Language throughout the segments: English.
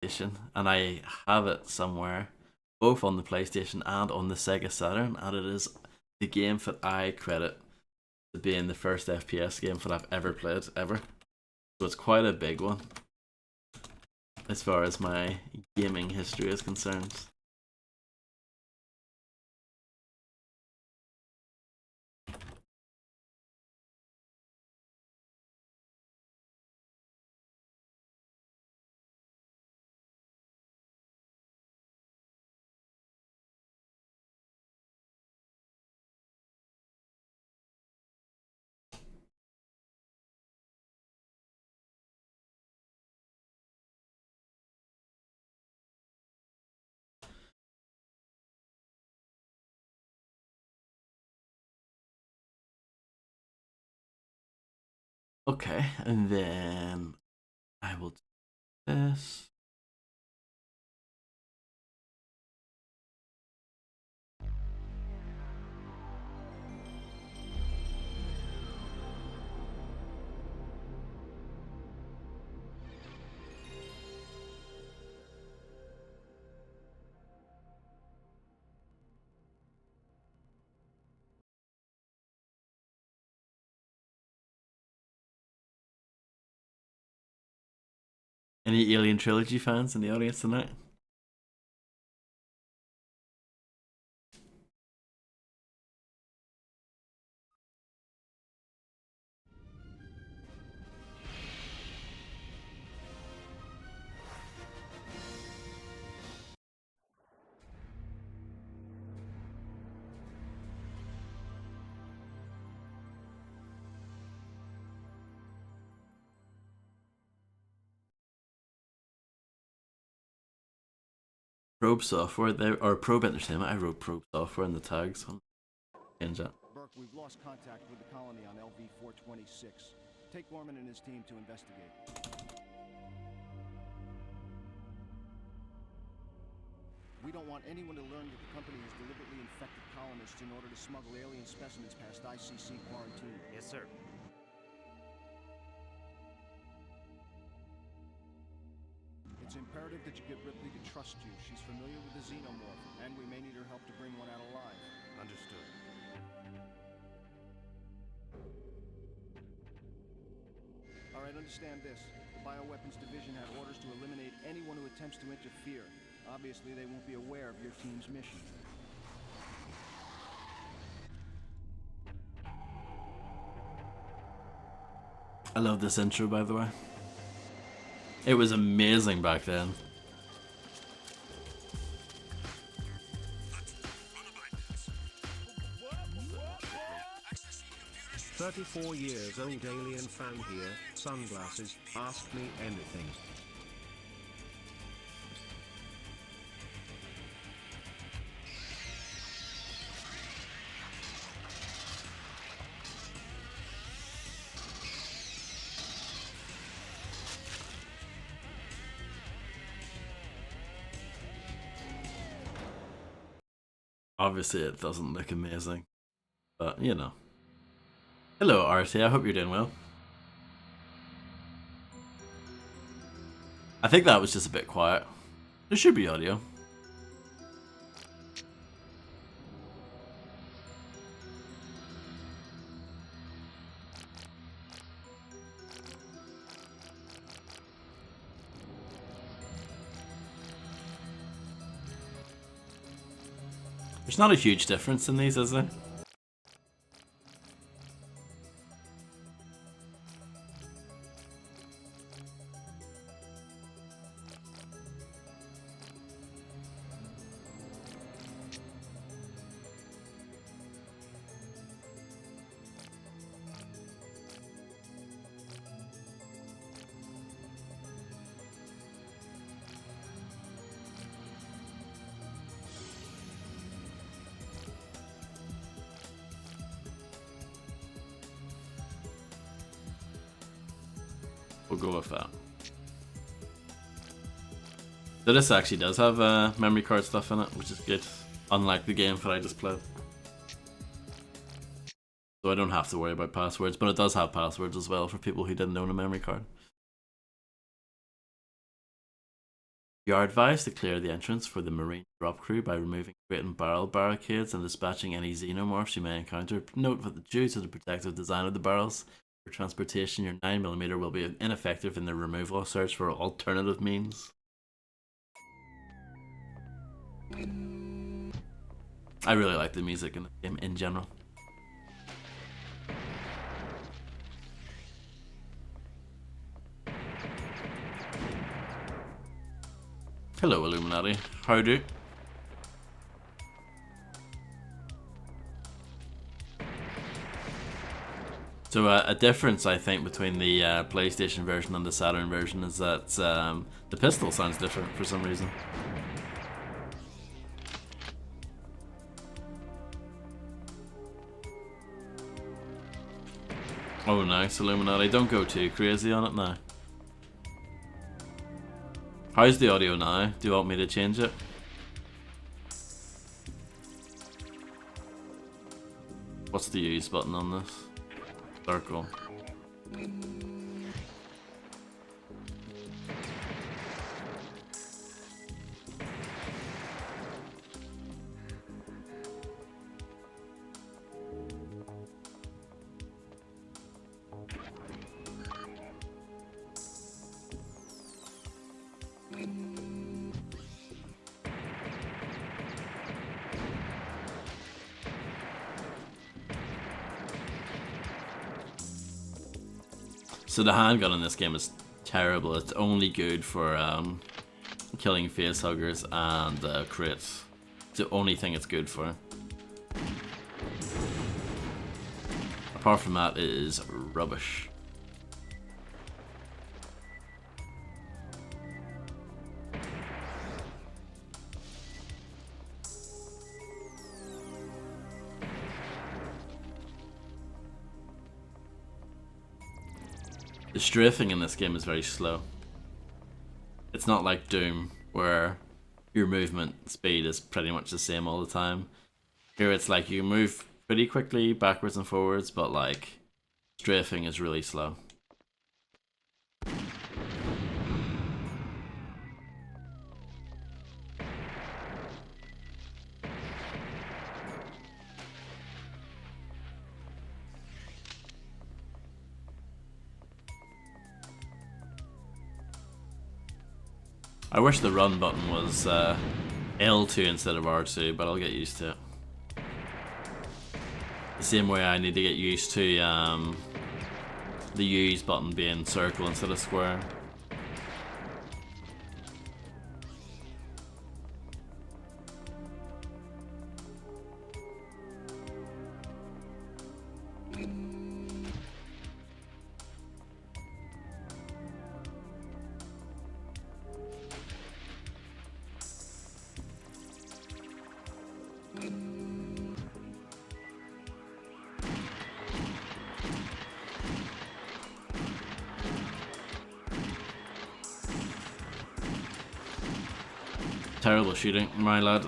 PlayStation, and I have it somewhere, both on the PlayStation and on the Sega Saturn, and it is the game that I credit to being the first FPS game that I've ever played, ever. So it's quite a big one as far as my gaming history is concerned. Okay, and then I will do this. Any Alien Trilogy fans in the audience tonight? Probe Software there, or Probe Entertainment. I wrote Probe Software in the tags. Change that. Burke, we've lost contact with the colony on LV-426. Take Gorman and his team to investigate. We don't want anyone to learn that the company has deliberately infected colonists in order to smuggle alien specimens past ICC quarantine. Yes, sir. It's imperative that you get Ripley to trust you. She's familiar with the xenomorph, and we may need her help to bring one out alive. Understood. All right, understand this. The Bioweapons Division had orders to eliminate anyone who attempts to interfere. Obviously, they won't be aware of your team's mission. I love this intro, by the way. It was amazing back then. "34 years old alien fan here, sunglasses, ask me anything." Obviously, it doesn't look amazing, but you know. Hello, RT. I hope you're doing well. I think that was just a bit quiet. There should be audio. There's not a huge difference in these, is there? We'll go with that. So this actually does have memory card stuff in it, which is good. Unlike the game that I just played. So I don't have to worry about passwords, but it does have passwords as well for people who didn't own a memory card. You are advised to clear the entrance for the marine drop crew by removing crate and barrel barricades and dispatching any xenomorphs you may encounter. Note that due to the protective design of the barrels for transportation, your 9mm will be ineffective in the removal search for alternative means. I really like the music in the game in general. Hello, Illuminati. How do? So a difference I think between the PlayStation version and the Saturn version is that the pistol sounds different for some reason. Oh nice, Illuminati. Don't go too crazy on it now. How's the audio now? Do you want me to change it? What's the use button on this? Circle. So the handgun in this game is terrible. It's only good for killing facehuggers and crits. It's the only thing it's good for. Apart from that, it is rubbish. The strafing in this game is very slow. It's not like Doom, where your movement speed is pretty much the same all the time. Here it's like you move pretty quickly backwards and forwards, but like strafing is really slow. I wish the run button was L2 instead of R2, but I'll get used to it. The same way I need to get used to the use button being circle instead of square. Terrible shooting, my lad.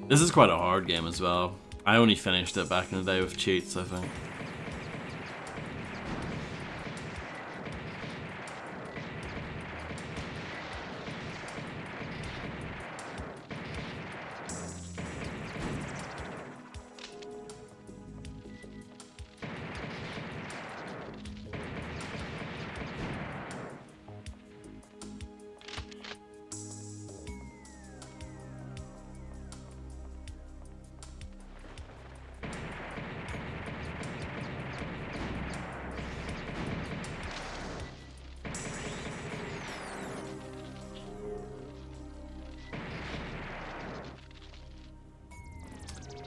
This is quite a hard game as well. I only finished it back in the day with cheats, I think.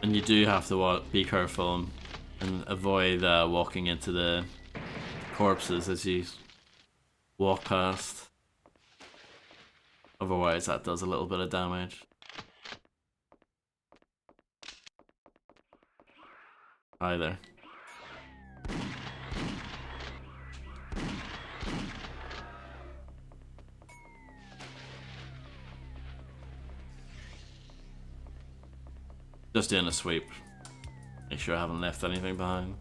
And you do have to be careful and avoid walking into the corpses as you walk past. Otherwise that does a little bit of damage. Hi there. Just doing a sweep. Make sure I haven't left anything behind.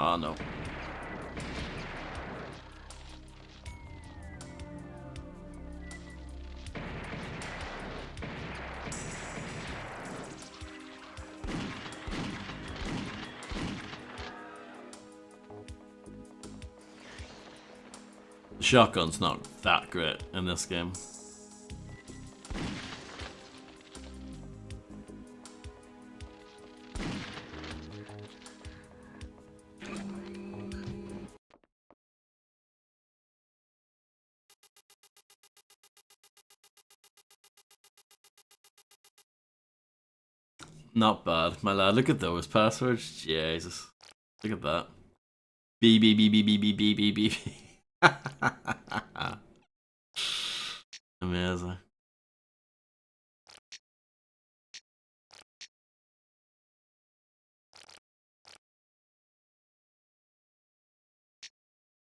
Oh no. The shotgun's not that great in this game. Not bad, my lad. Look at those passwords. Jesus. Look at that. B B B B B B B B B. Amazing.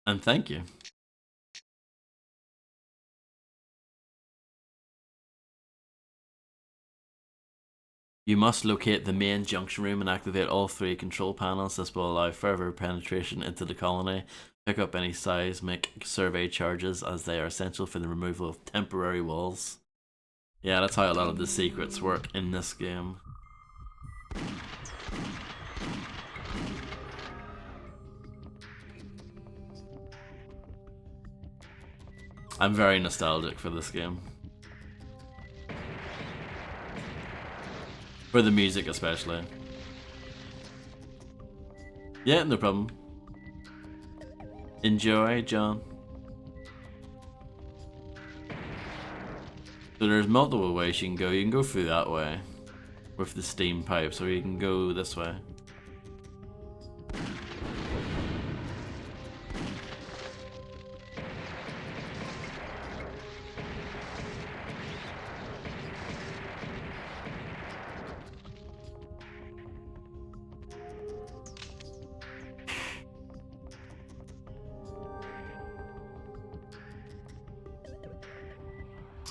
And thank you. You must locate the main junction room and activate all 3 control panels. This will allow further penetration into the colony. Pick up any seismic survey charges as they are essential for the removal of temporary walls. Yeah, that's how a lot of the secrets work in this game. I'm very nostalgic for this game. For the music especially. Yeah, no problem. Enjoy, John. So there's multiple ways you can go. You can go through that way with the steam pipes, or you can go this way.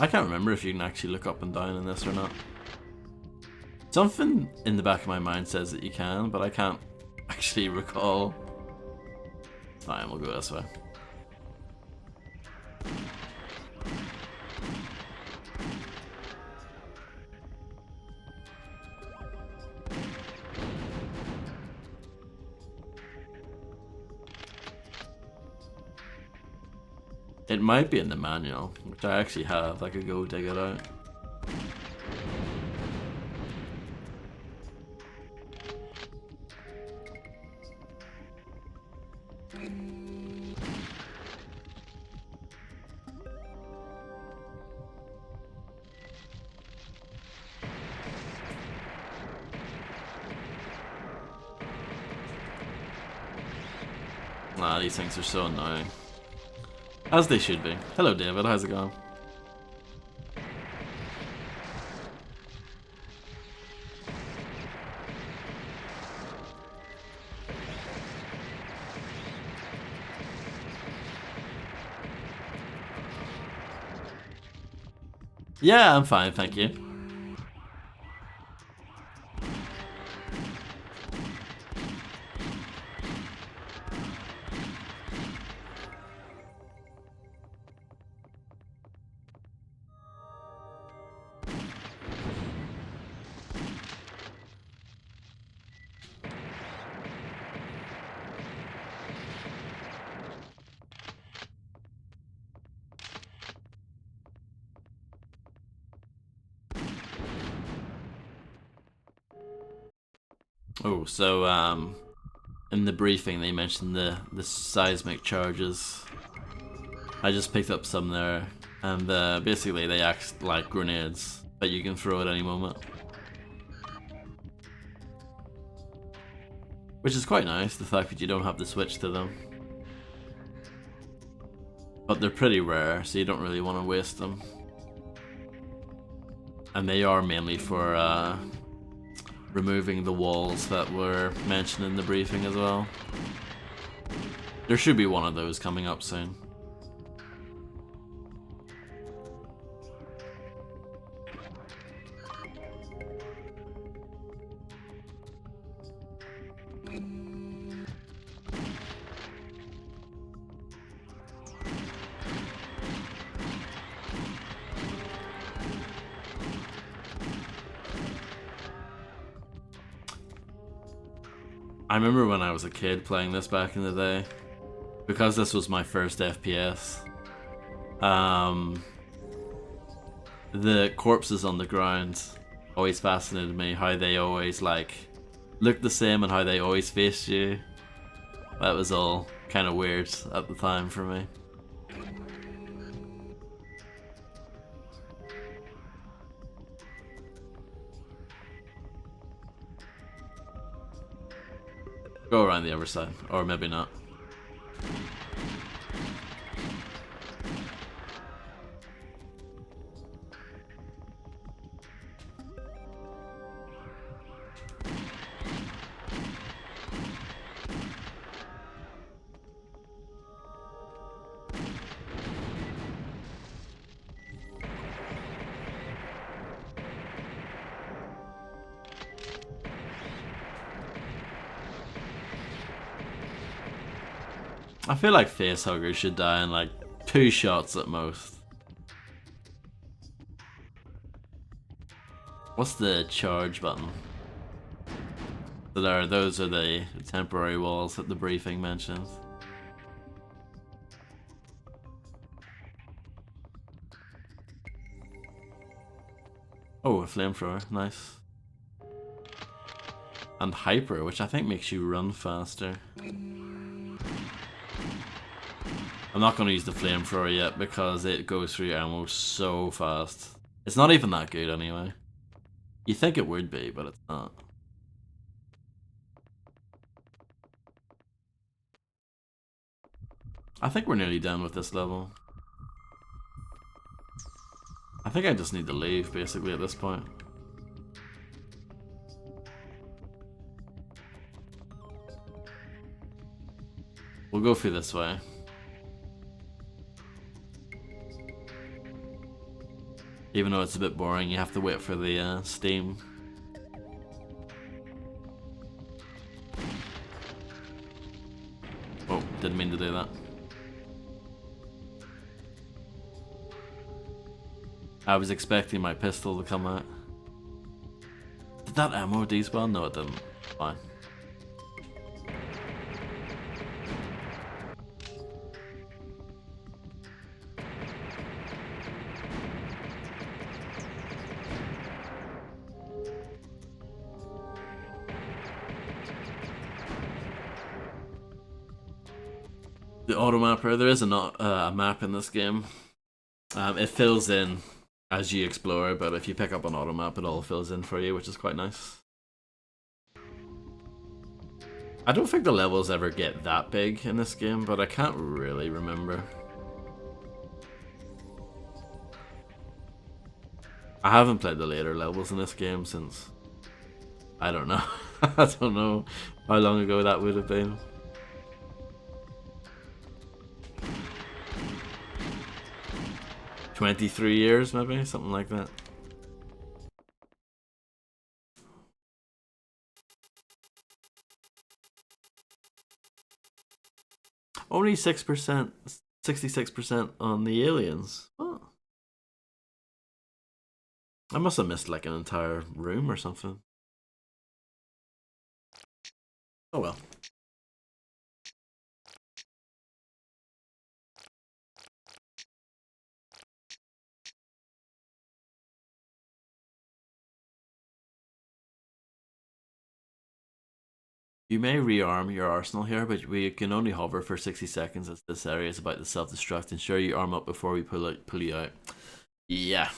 I can't remember if you can actually look up and down in this or not. Something in the back of my mind says that you can, but I can't actually recall. Fine, we'll go this way. It might be in the manual, which I actually have. I could go dig it out. Nah, these things are so annoying. As they should be. Hello David, how's it going? Yeah, I'm fine, thank you. Oh, so in the briefing they mentioned the seismic charges. I just picked up some there, and basically they act like grenades that you can throw at any moment, which is quite nice. The fact that you don't have to switch to them, but they're pretty rare, so you don't really want to waste them. And they are mainly for removing the walls that were mentioned in the briefing as well. There should be one of those coming up soon. I remember when I was a kid playing this back in the day, because this was my first FPS. The corpses on the ground always fascinated me. How they always like looked the same and how they always faced you. That was all kind of weird at the time for me. Go around the other side, or maybe not. I feel like facehuggers should die in like 2 shots at most. What's the charge button? So those are the temporary walls that the briefing mentions. Oh, a flamethrower, nice. And hyper, which I think makes you run faster. I'm not going to use the flamethrower yet because it goes through ammo so fast. It's not even that good anyway. You think it would be, but it's not. I think we're nearly done with this level. I think I just need to leave basically at this point. We'll go through this way. Even though it's a bit boring, you have to wait for the steam. Oh, didn't mean to do that. I was expecting my pistol to come out. Did that ammo despawn? No, it didn't. Fine. The automapper, there is a map in this game. It fills in as you explore, but if you pick up an automap, it all fills in for you, which is quite nice. I don't think the levels ever get that big in this game, but I can't really remember. I haven't played the later levels in this game since... I don't know. I don't know how long ago that would have been. $23 years, maybe? Something like that. Only 6%, 66% on the aliens. Oh. I must have missed like an entire room or something. Oh well. You may rearm your arsenal here, but we can only hover for 60 seconds as this area is about to self-destruct. Ensure you arm up before we pull you out. Yeah,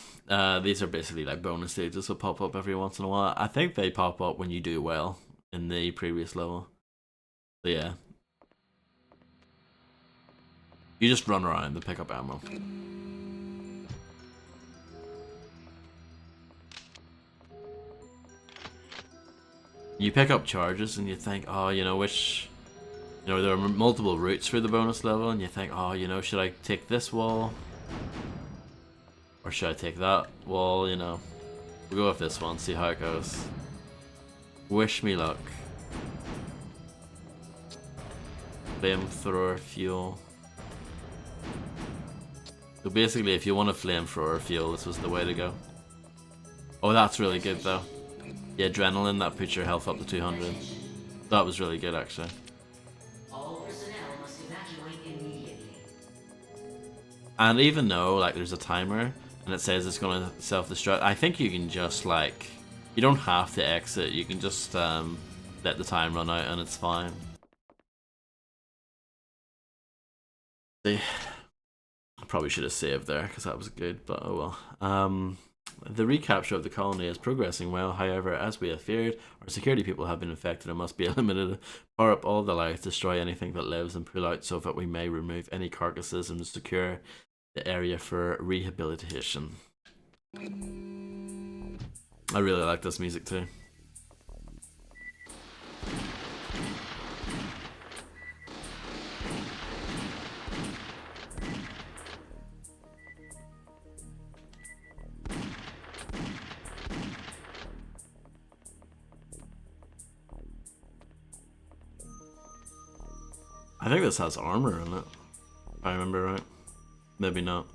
these are basically like bonus stages that pop up every once in a while. I think they pop up when you do well in the previous level. So yeah. You just run around and pick up ammo. You pick up charges and you think, oh, you know, there are multiple routes for the bonus level, and you think, oh, you know, should I take this wall? Or should I take that wall, you know? We'll go with this one, see how it goes. Wish me luck. Flamethrower fuel. So basically, if you want a flamethrower fuel, this was the way to go. Oh, that's really good though. The adrenaline, that puts your health up to 200. That was really good, actually. All personnel must evacuate immediately. And even though like there's a timer and it says it's gonna self-destruct, I think you can just like you don't have to exit. You can just let the time run out and it's fine. See, I probably should have saved there because that was good, but oh well. The recapture of the colony is progressing well. However, as we have feared, our security people have been infected and must be eliminated. Power up all the lights, destroy anything that lives, and pull out so that we may remove any carcasses and secure the area for rehabilitation. I really like this music too. I think this has armor in it, if I remember right. Maybe not.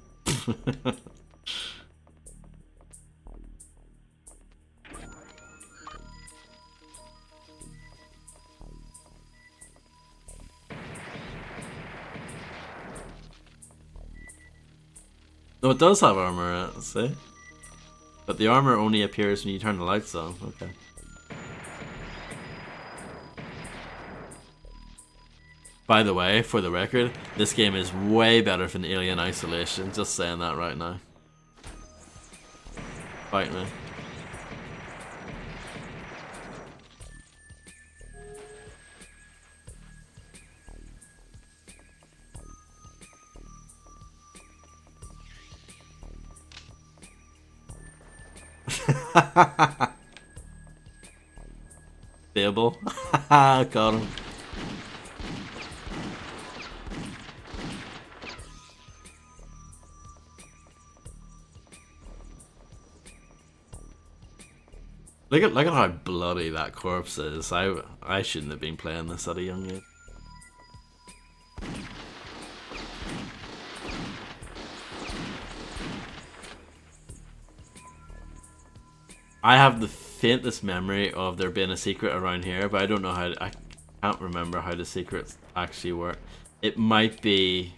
No, it does have armor in it, see? But the armor only appears when you turn the lights on. Okay. By the way, for the record, this game is way better than Alien Isolation. Just saying that right now. Fight me. Stable. Got him. Look at how bloody that corpse is. I shouldn't have been playing this at a young age. I have the faintest memory of there being a secret around here, but I don't know how. I can't remember how the secrets actually work. It might be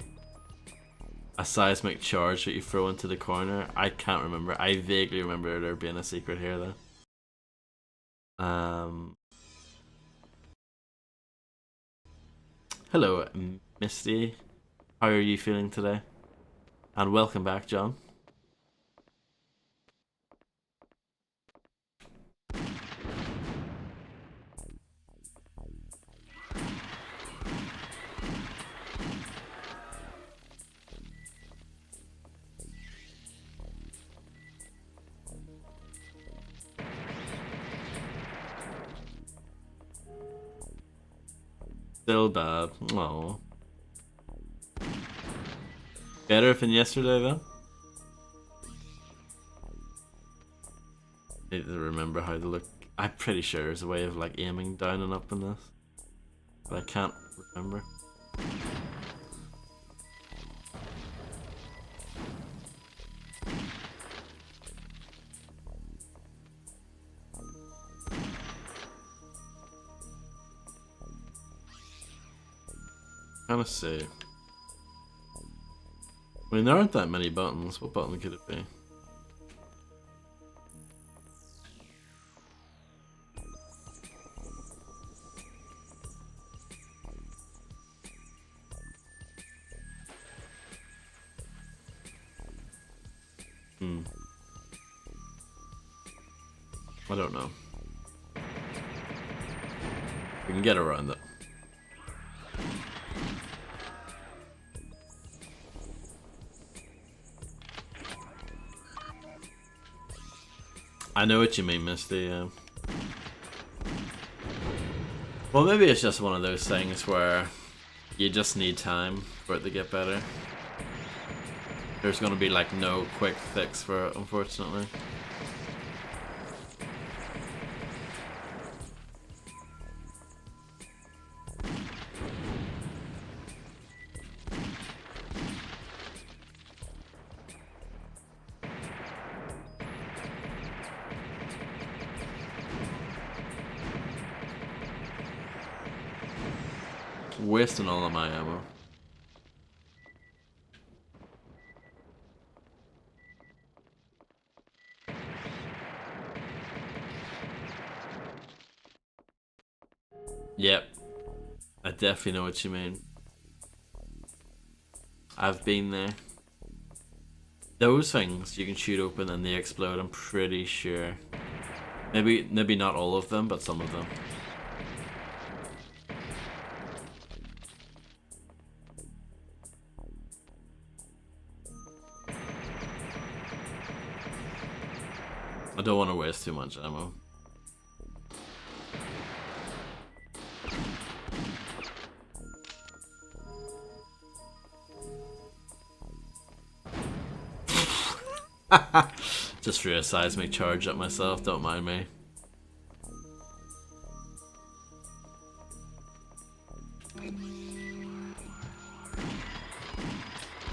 a seismic charge that you throw into the corner. I can't remember. I vaguely remember there being a secret here though. Hello, Misty. How are you feeling today? And welcome back, John. Still bad. Oh. Better than yesterday, though? Need to remember how to look. I'm pretty sure there's a way of like aiming down and up in this, but I can't remember. Kind of see. I mean, there aren't that many buttons. What button could it be? I don't know. We can get around it. I know what you mean, Misty. Well, maybe it's just one of those things where you just need time for it to get better. There's gonna be like no quick fix for it, unfortunately. Wasting all of my ammo. Yep. I definitely know what you mean. I've been there. Those things you can shoot open and they explode, I'm pretty sure. Maybe not all of them, but some of them. I don't want to waste too much ammo. Just threw a seismic charge at myself, don't mind me.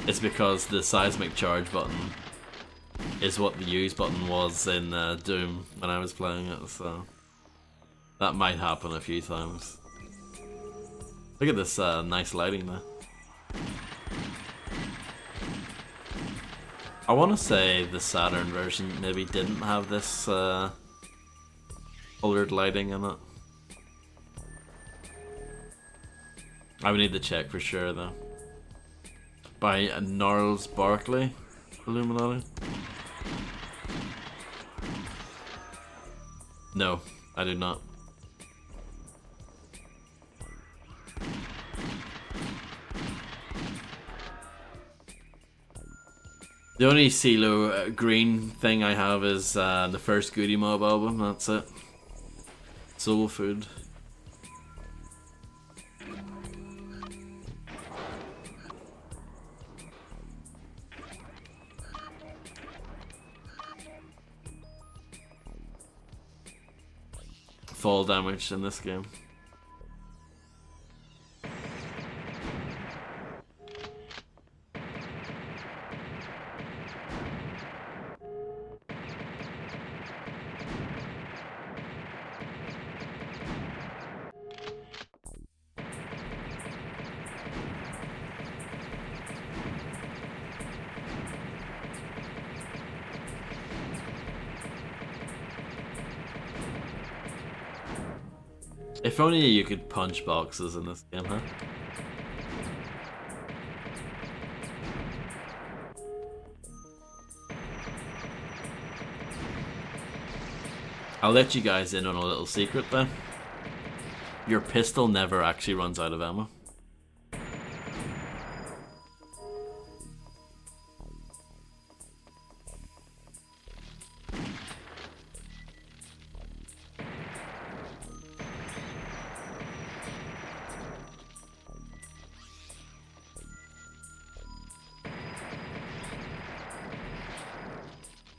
It's because the seismic charge button is what the use button was in Doom when I was playing it, so that might happen a few times. Look at this nice lighting there. I want to say the Saturn version maybe didn't have this colored lighting in it. I would need to check for sure though. By Gnarls Barkley Illuminati? No, I do not. The only CeeLo green thing I have is the first Goody Mob album, that's it. Soul Food. Fall damage in this game. If only you could punch boxes in this game, huh? I'll let you guys in on a little secret then. Your pistol never actually runs out of ammo.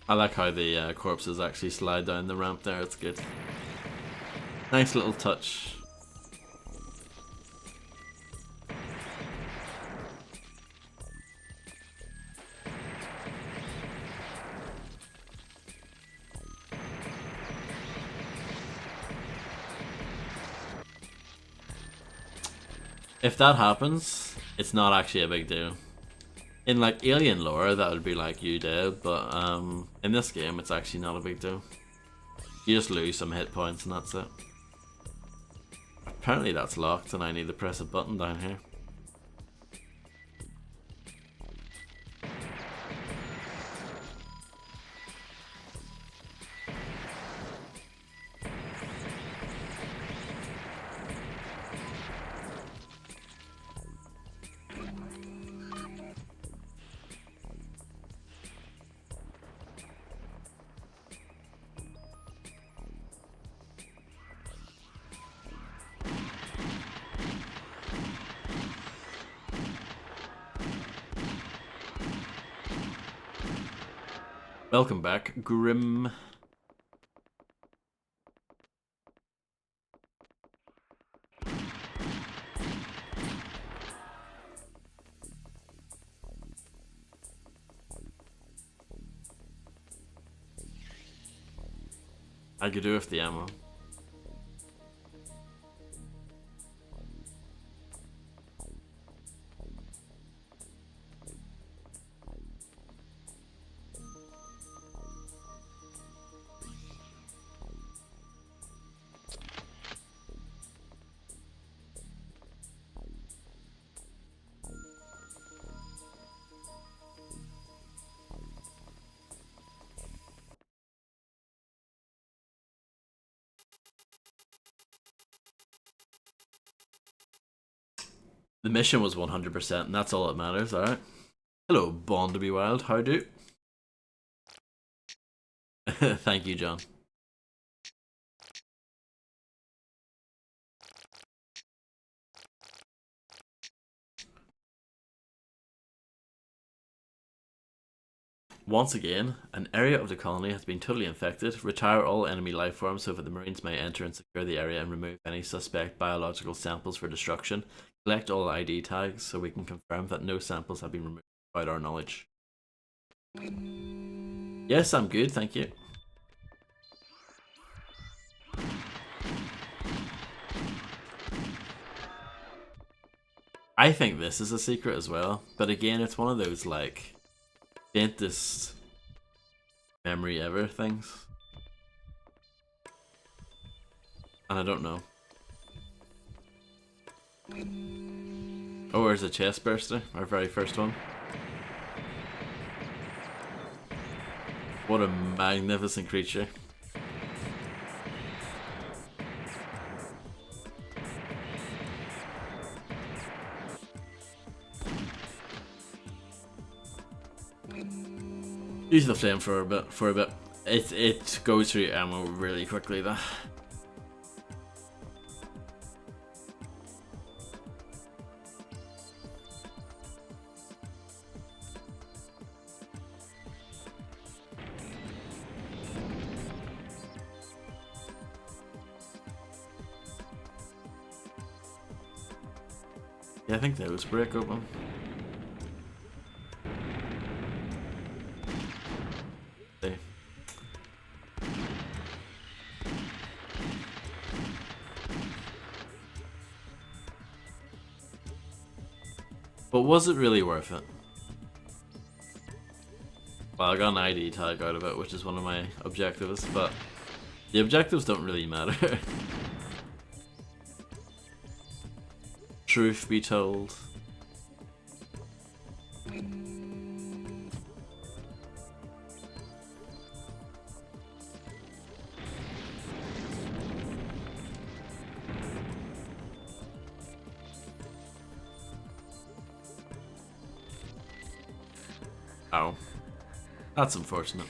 I like how the corpses actually slide down the ramp there, it's good. Nice little touch. If that happens, it's not actually a big deal. In like Alien lore, that would be like you dead, but in this game, it's actually not a big deal. You just lose some hit points and that's it. Apparently that's locked and I need to press a button down here. Welcome back, Grim. I could do with the ammo. The mission was 100%, and that's all that matters, alright? Hello, Bond to be Wild, how do? Thank you, John. Once again, an area of the colony has been totally infected. Retire all enemy life forms so that the Marines may enter and secure the area and remove any suspect biological samples for destruction. Collect all ID tags so we can confirm that no samples have been removed without our knowledge. Yes, I'm good, thank you. I think this is a secret as well, but again, it's one of those like faintest memory ever things, and I don't know. Oh, there's a chest burster, our very first one. What a magnificent creature. Use the flamethrower for a bit. It goes through ammo really quickly though. Yeah, I think those break open. Okay. But was it really worth it? Well, I got an ID tag out of it, which is one of my objectives, but the objectives don't really matter. Truth be told. Oh. That's unfortunate.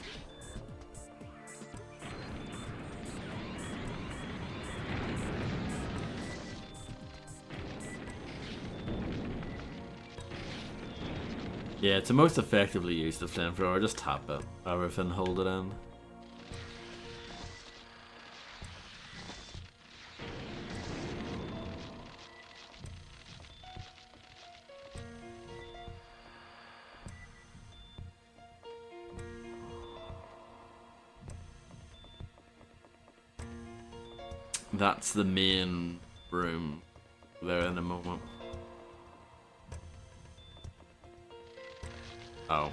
Yeah, to most effectively use the flamethrower, just tap it rather than hold it in. That's the main room there in a moment. Oh.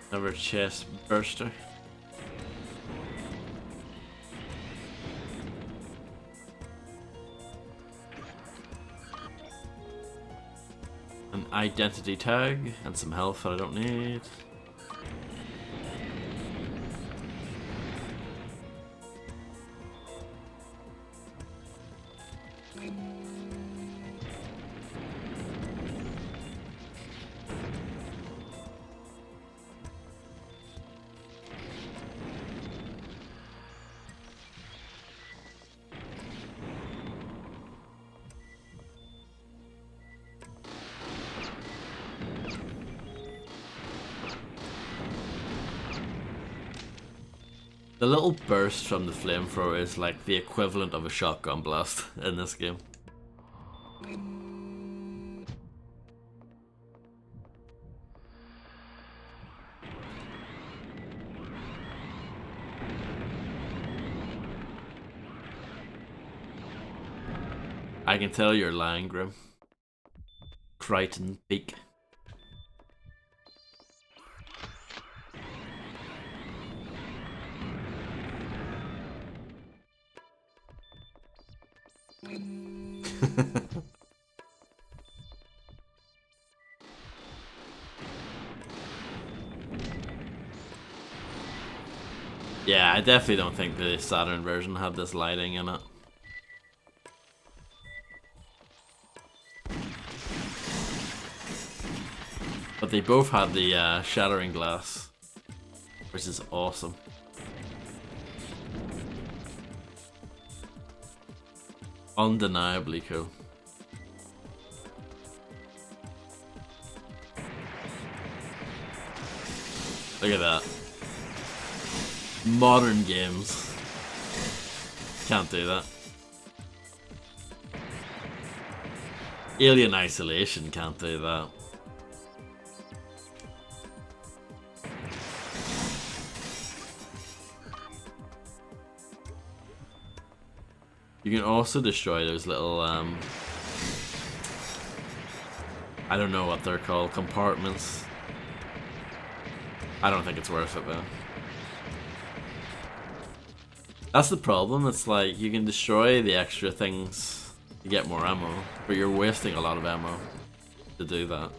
Another chest burster. An identity tag and some health that I don't need. The little burst from the flamethrower is like the equivalent of a shotgun blast in this game. I can tell you're lying, Grim. Crichton Peak. Yeah, I definitely don't think the Saturn version had this lighting in it. But they both had the shattering glass, which is awesome. Undeniably cool. Look at that. Modern games can't do that. Alien Isolation can't do that. You can also destroy those little, I don't know what they're called, compartments. I don't think it's worth it though. That's the problem, it's like, you can destroy the extra things to get more ammo, but you're wasting a lot of ammo to do that.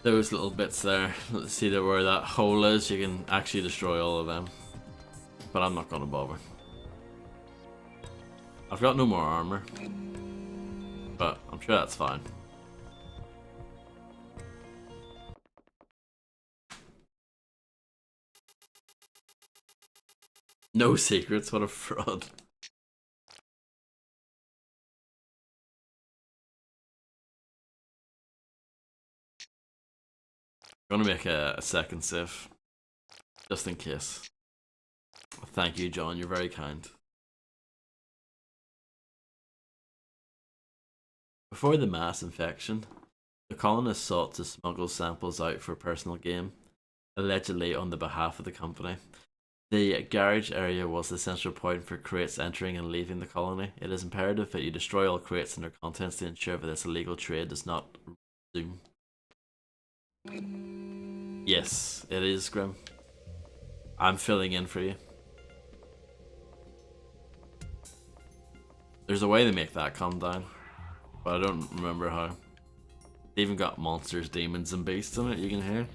Those little bits there, let's see where that hole is, you can actually destroy all of them. But I'm not gonna bother. I've got no more armor, but I'm sure that's fine. No secrets, what a fraud. I'm gonna make a second save, just in case. Thank you, John, you're very kind. Before the mass infection, the colonists sought to smuggle samples out for personal gain, allegedly on the behalf of the company. The garage area was the central point for crates entering and leaving the colony. It is imperative that you destroy all crates and their contents to ensure that this illegal trade does not resume. Yes, it is, Grim. I'm filling in for you. There's a way to make that calm down, but I don't remember how. They even got monsters, demons, and beasts in it, you can hear.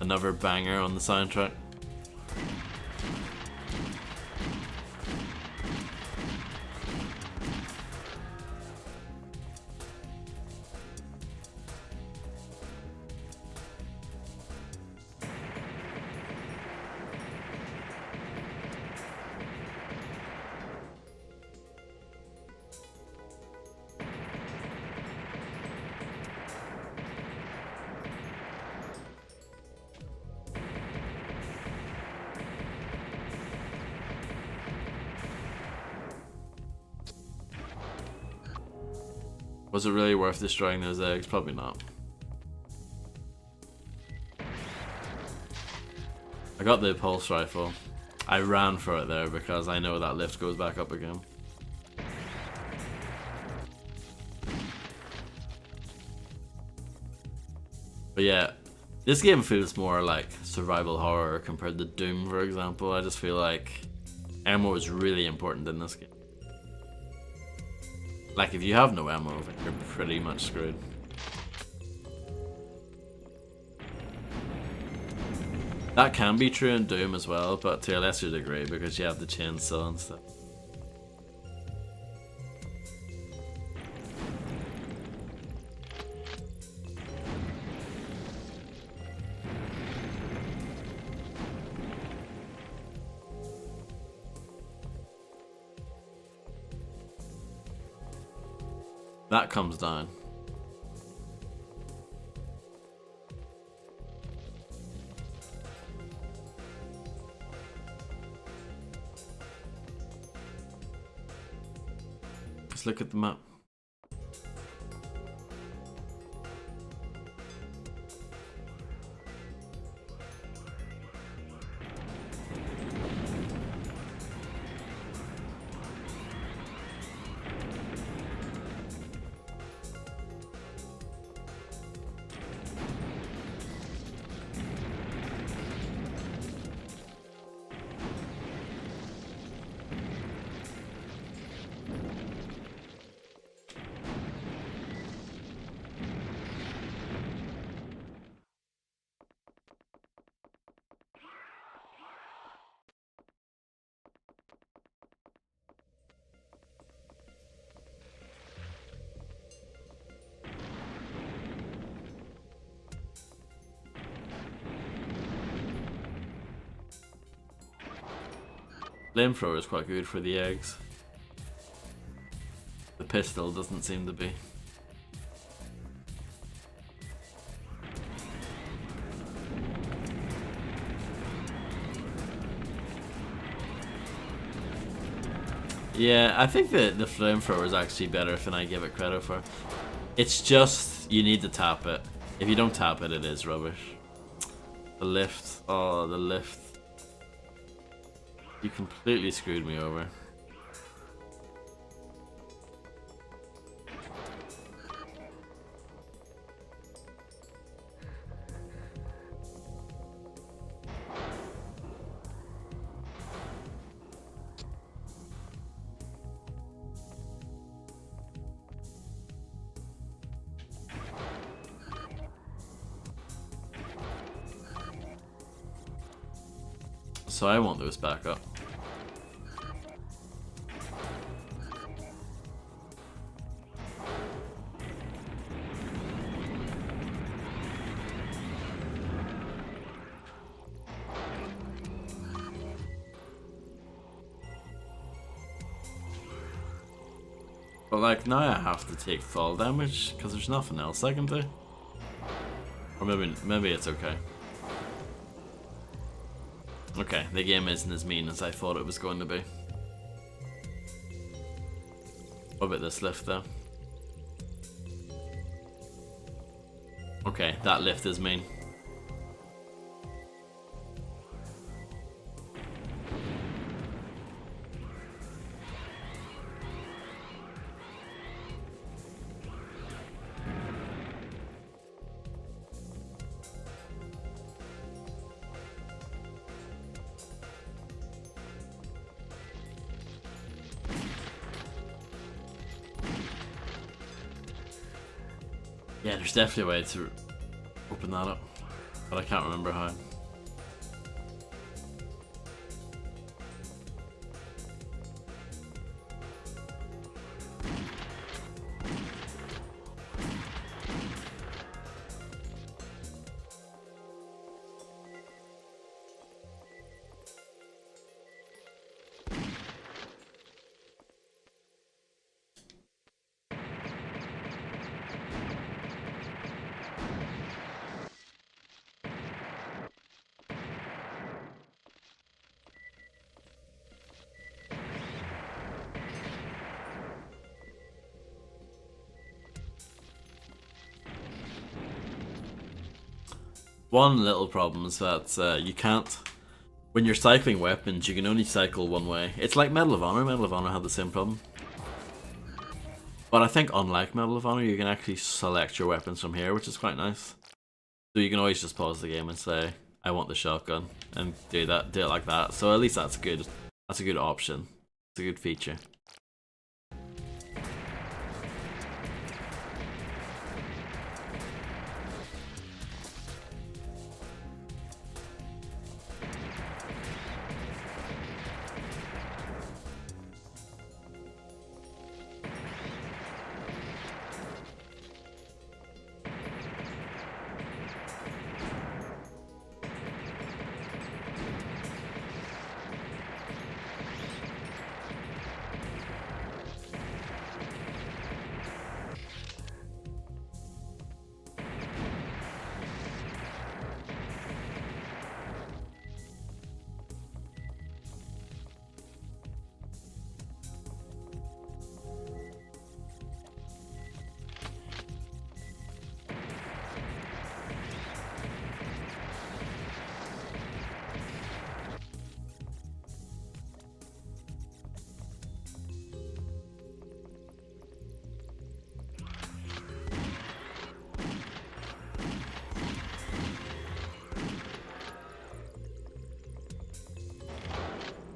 Another banger on the soundtrack. Was it really worth destroying those eggs? Probably not. I got the pulse rifle. I ran for it there because I know that lift goes back up again. But yeah, this game feels more like survival horror compared to Doom, for example. I just feel like ammo is really important in this game. Like, if you have no ammo, you're pretty much screwed. That can be true in Doom as well, but to a lesser degree because you have the chainsaw and stuff. That comes down. Let's look at the map. Flamethrower is quite good for the eggs. The pistol doesn't seem to be. Yeah, I think the flamethrower is actually better than I give it credit for. It's just, you need to tap it. If you don't tap it, it is rubbish. The lift, oh, the lift. You completely screwed me over. So I want those back up. But like, now I have to take fall damage because there's nothing else I can do. Or maybe it's okay. Okay, the game isn't as mean as I thought it was going to be. What about this lift though? Okay, that lift is mean. Yeah, there's definitely a way to open that up, but I can't remember how. One little problem is that you can't, when you're cycling weapons, you can only cycle one way. It's like Medal of Honor. Medal of Honor had the same problem. But I think unlike Medal of Honor, you can actually select your weapons from here, which is quite nice. So you can always just pause the game and say, I want the shotgun, and do it like that. So at least that's a good option. It's a good feature.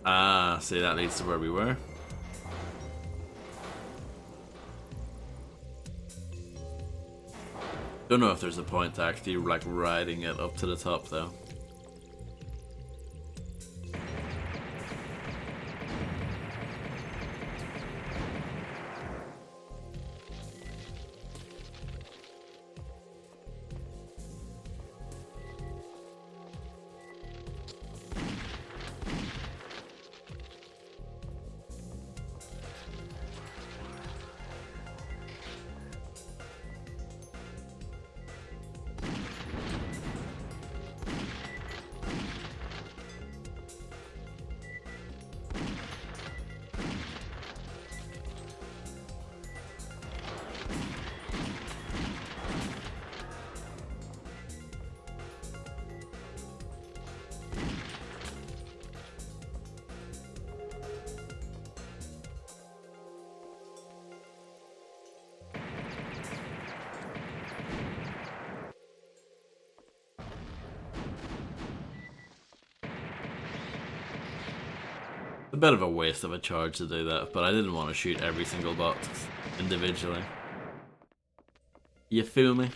Ah, see, that leads to where we were. Don't know if there's a point to actually like riding it up to the top though. bit of a waste of a charge to do that, but I didn't want to shoot every single box individually. You feel me?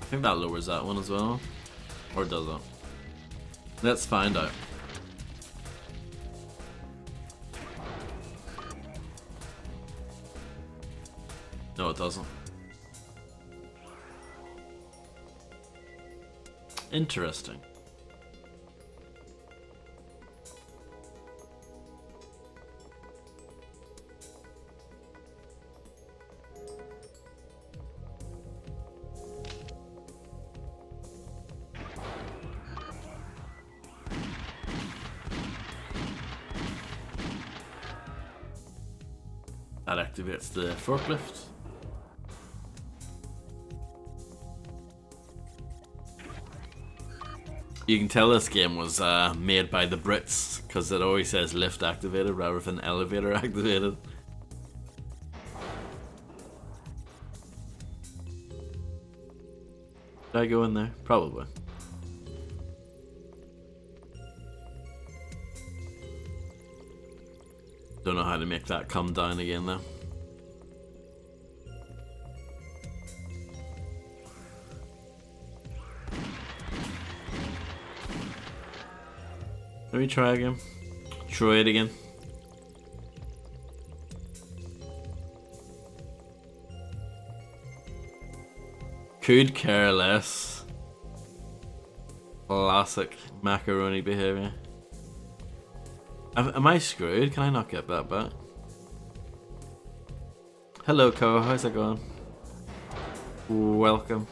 I think that lowers that one as well. Or does it? Let's find out. No, it doesn't. Interesting. That activates the forklift. You can tell this game was made by the Brits because it always says lift activated rather than elevator activated. Did I go in there? Probably. Don't know how to make that come down again though. Let me try again. Try it again. Could care less. Classic macaroni behavior. Am I screwed? Can I not get that back? Hello, Co. How's it going? Welcome.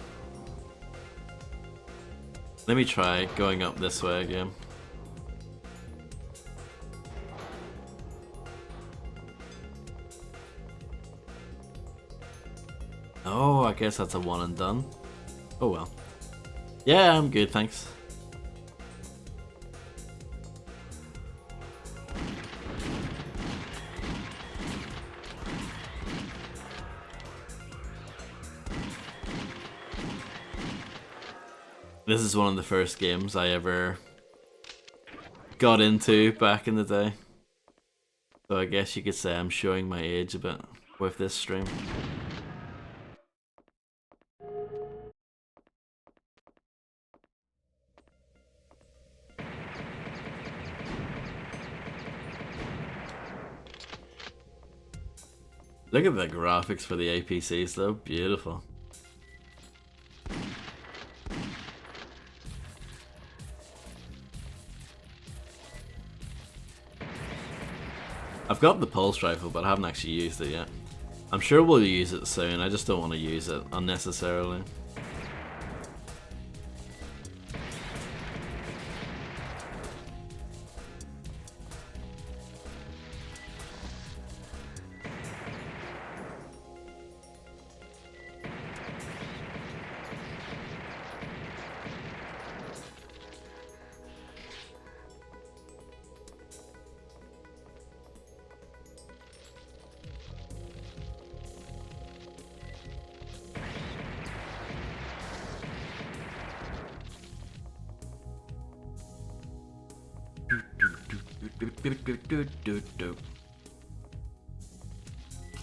Let me try going up this way again. Oh, I guess that's a one and done. Oh well. Yeah, I'm good, thanks. This is one of the first games I ever got into back in the day. So I guess you could say I'm showing my age a bit with this stream. Look at the graphics for the APCs though, beautiful. I've got the pulse rifle, but I haven't actually used it yet. I'm sure we'll use it soon, I just don't want to use it unnecessarily.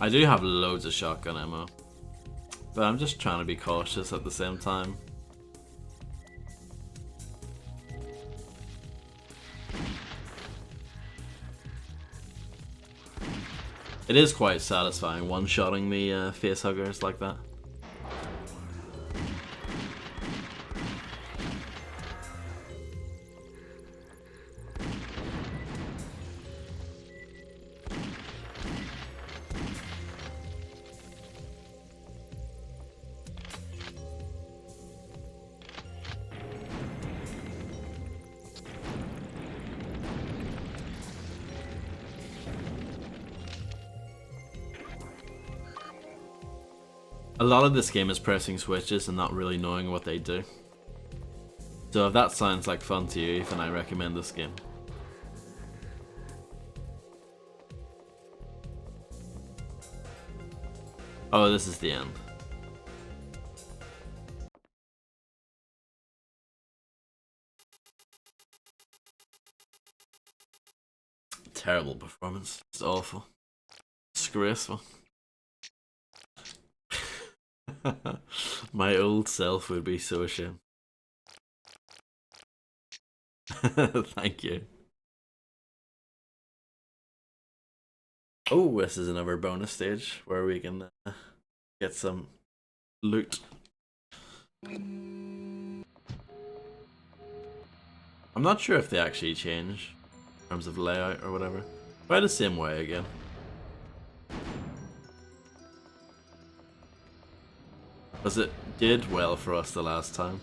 I do have loads of shotgun ammo, but I'm just trying to be cautious at the same time. It is quite satisfying one-shotting me facehuggers like that. A lot of this game is pressing switches and not really knowing what they do. So if that sounds like fun to you, then I recommend this game. Oh, this is the end. Terrible performance. It's awful. Disgraceful. My old self would be so ashamed. Thank you. Oh, this is another bonus stage where we can get some loot. I'm not sure if they actually change in terms of layout or whatever. Try the same way again. Because it did well for us the last time.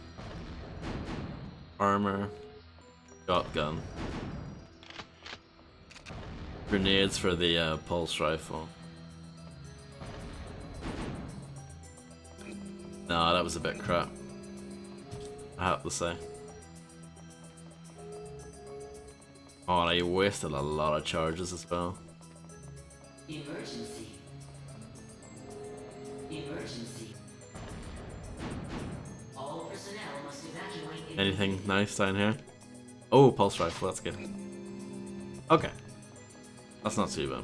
Armor. Shotgun. Grenades for the pulse rifle. Nah, that was a bit crap, I have to say. Oh, and I wasted a lot of charges as well. Emergency. Emergency. All personnel must evacuate. Anything nice down here? Oh, pulse rifle, that's good. Okay. That's not too bad.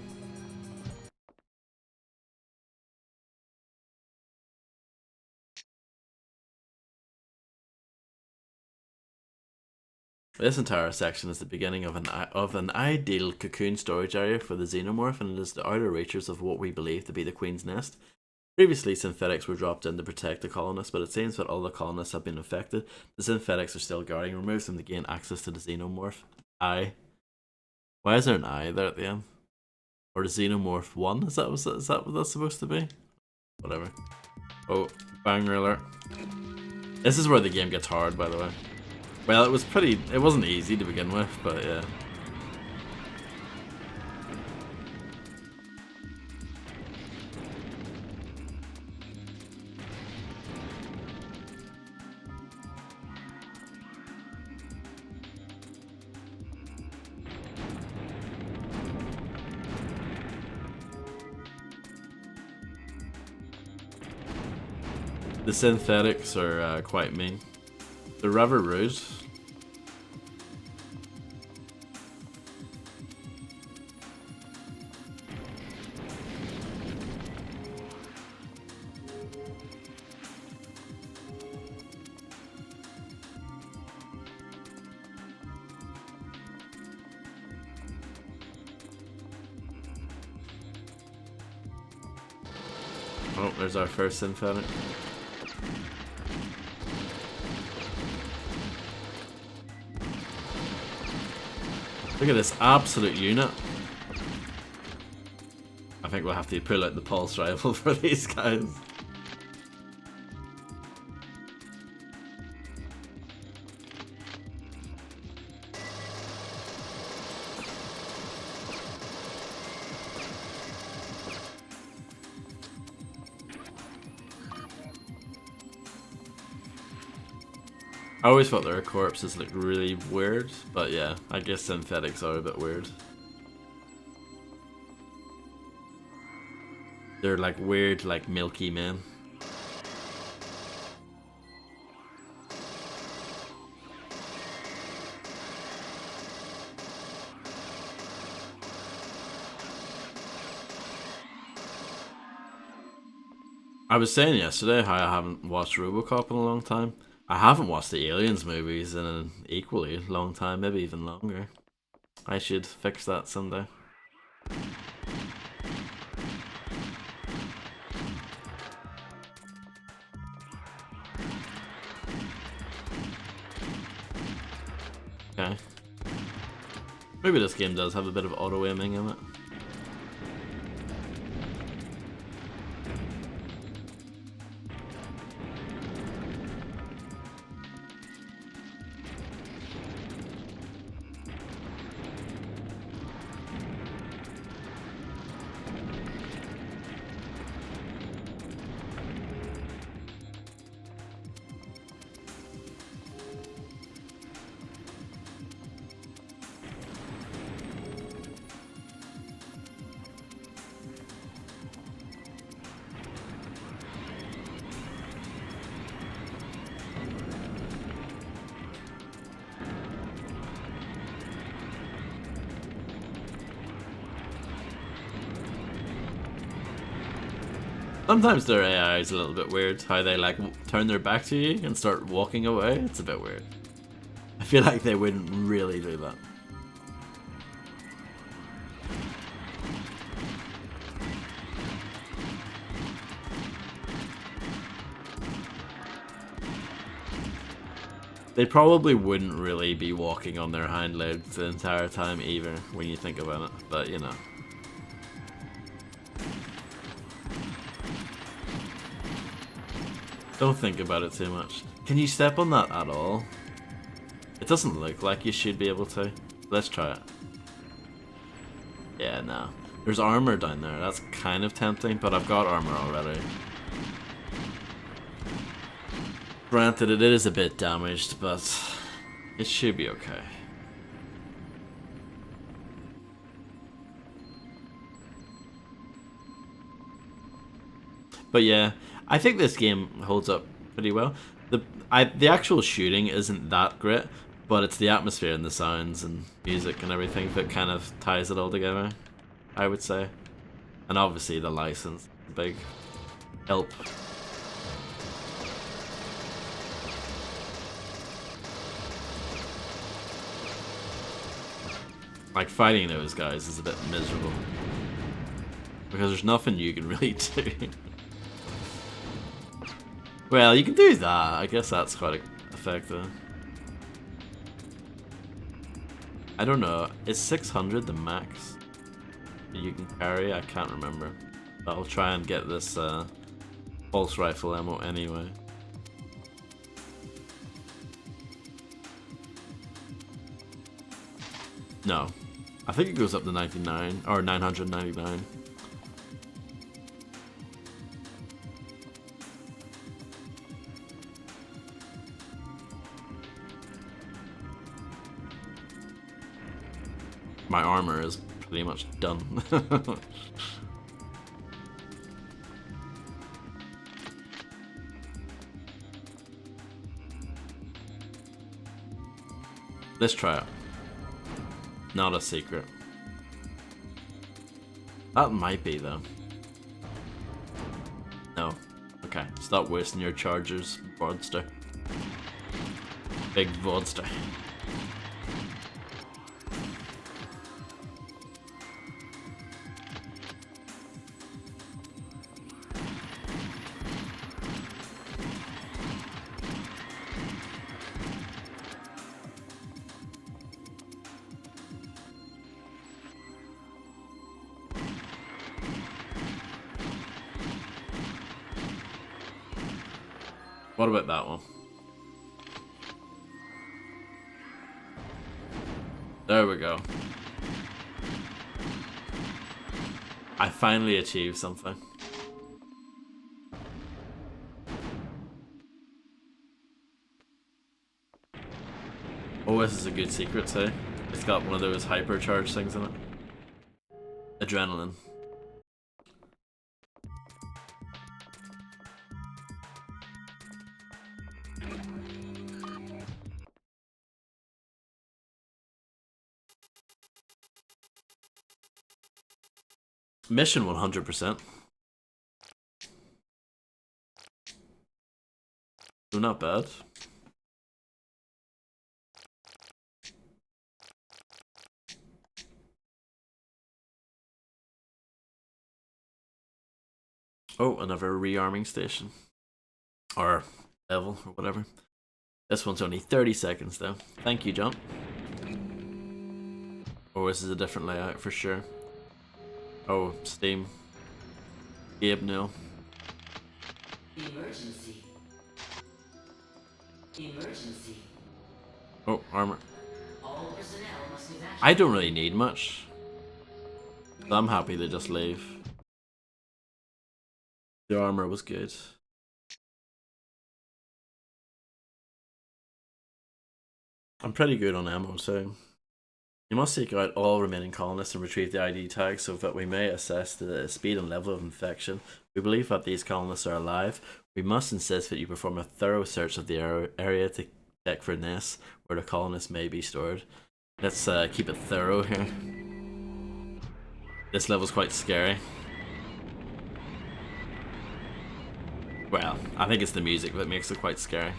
This entire section is the beginning of an ideal cocoon storage area for the xenomorph, and it is the outer reaches of what we believe to be the Queen's Nest. Previously, synthetics were dropped in to protect the colonists, but it seems that all the colonists have been infected. The synthetics are still guarding removes them to gain access to the xenomorph. Why is there an I there at the end? Or the xenomorph 1? Is that what that's supposed to be? Whatever. Oh, banger alert. This is where the game gets hard, by the way. Well, it wasn't easy to begin with, but yeah. The synthetics are quite mean. They're rather rude. Oh, there's our first synthetic. Look at this absolute unit. I think we'll have to pull out the pulse rifle for these guys. I always thought their corpses looked really weird, but yeah, I guess synthetics are a bit weird. They're like weird, like milky men. I was saying yesterday how I haven't watched RoboCop in a long time. I haven't watched the Aliens movies in an equally long time, maybe even longer. I should fix that someday. Okay. Maybe this game does have a bit of auto-aiming in it. Sometimes their AI is a little bit weird. How they like turn their back to you and start walking away. It's a bit weird. I feel like they wouldn't really do that. They probably wouldn't really be walking on their hind legs the entire time either, when you think about it, but you know. Don't think about it too much. Can you step on that at all? It doesn't look like you should be able to. Let's try it. Yeah, no. There's armor down there. That's kind of tempting, but I've got armor already. Granted, it is a bit damaged, but it should be okay. But yeah, I think this game holds up pretty well. The actual shooting isn't that great, but it's the atmosphere and the sounds and music and everything that kind of ties it all together, I would say. And obviously the license, big help. Like, fighting those guys is a bit miserable. Because there's nothing you can really do. Well, you can do that. I guess that's quite effective. I don't know. Is 600 the max that you can carry? I can't remember. But I'll try and get this pulse rifle ammo anyway. No. I think it goes up to 99 or 999. My armor is pretty much done. Let's try it. Not a secret. That might be though. No. Okay, stop wasting your chargers, Vodster. Big Vodster. What about that one? There we go. I finally achieved something. Oh, this is a good secret too. It's got one of those hypercharged things in it. Adrenaline. Mission 100%. So not bad. Oh, another rearming station. Or level, or whatever. This one's only 30 seconds though. Thank you, John. Oh, this is a different layout for sure. Oh, Steam. Gabe Nil. Emergency. Emergency. Oh, armor. All personnel must evacuate. I don't really need much. So I'm happy to just leave. The armor was good. I'm pretty good on ammo, so you must seek out all remaining colonists and retrieve the ID tags so that we may assess the speed and level of infection. We believe that these colonists are alive. We must insist that you perform a thorough search of the area to check for nests where the colonists may be stored. Let's keep it thorough here. This level's quite scary. Well, I think it's the music that makes it quite scary.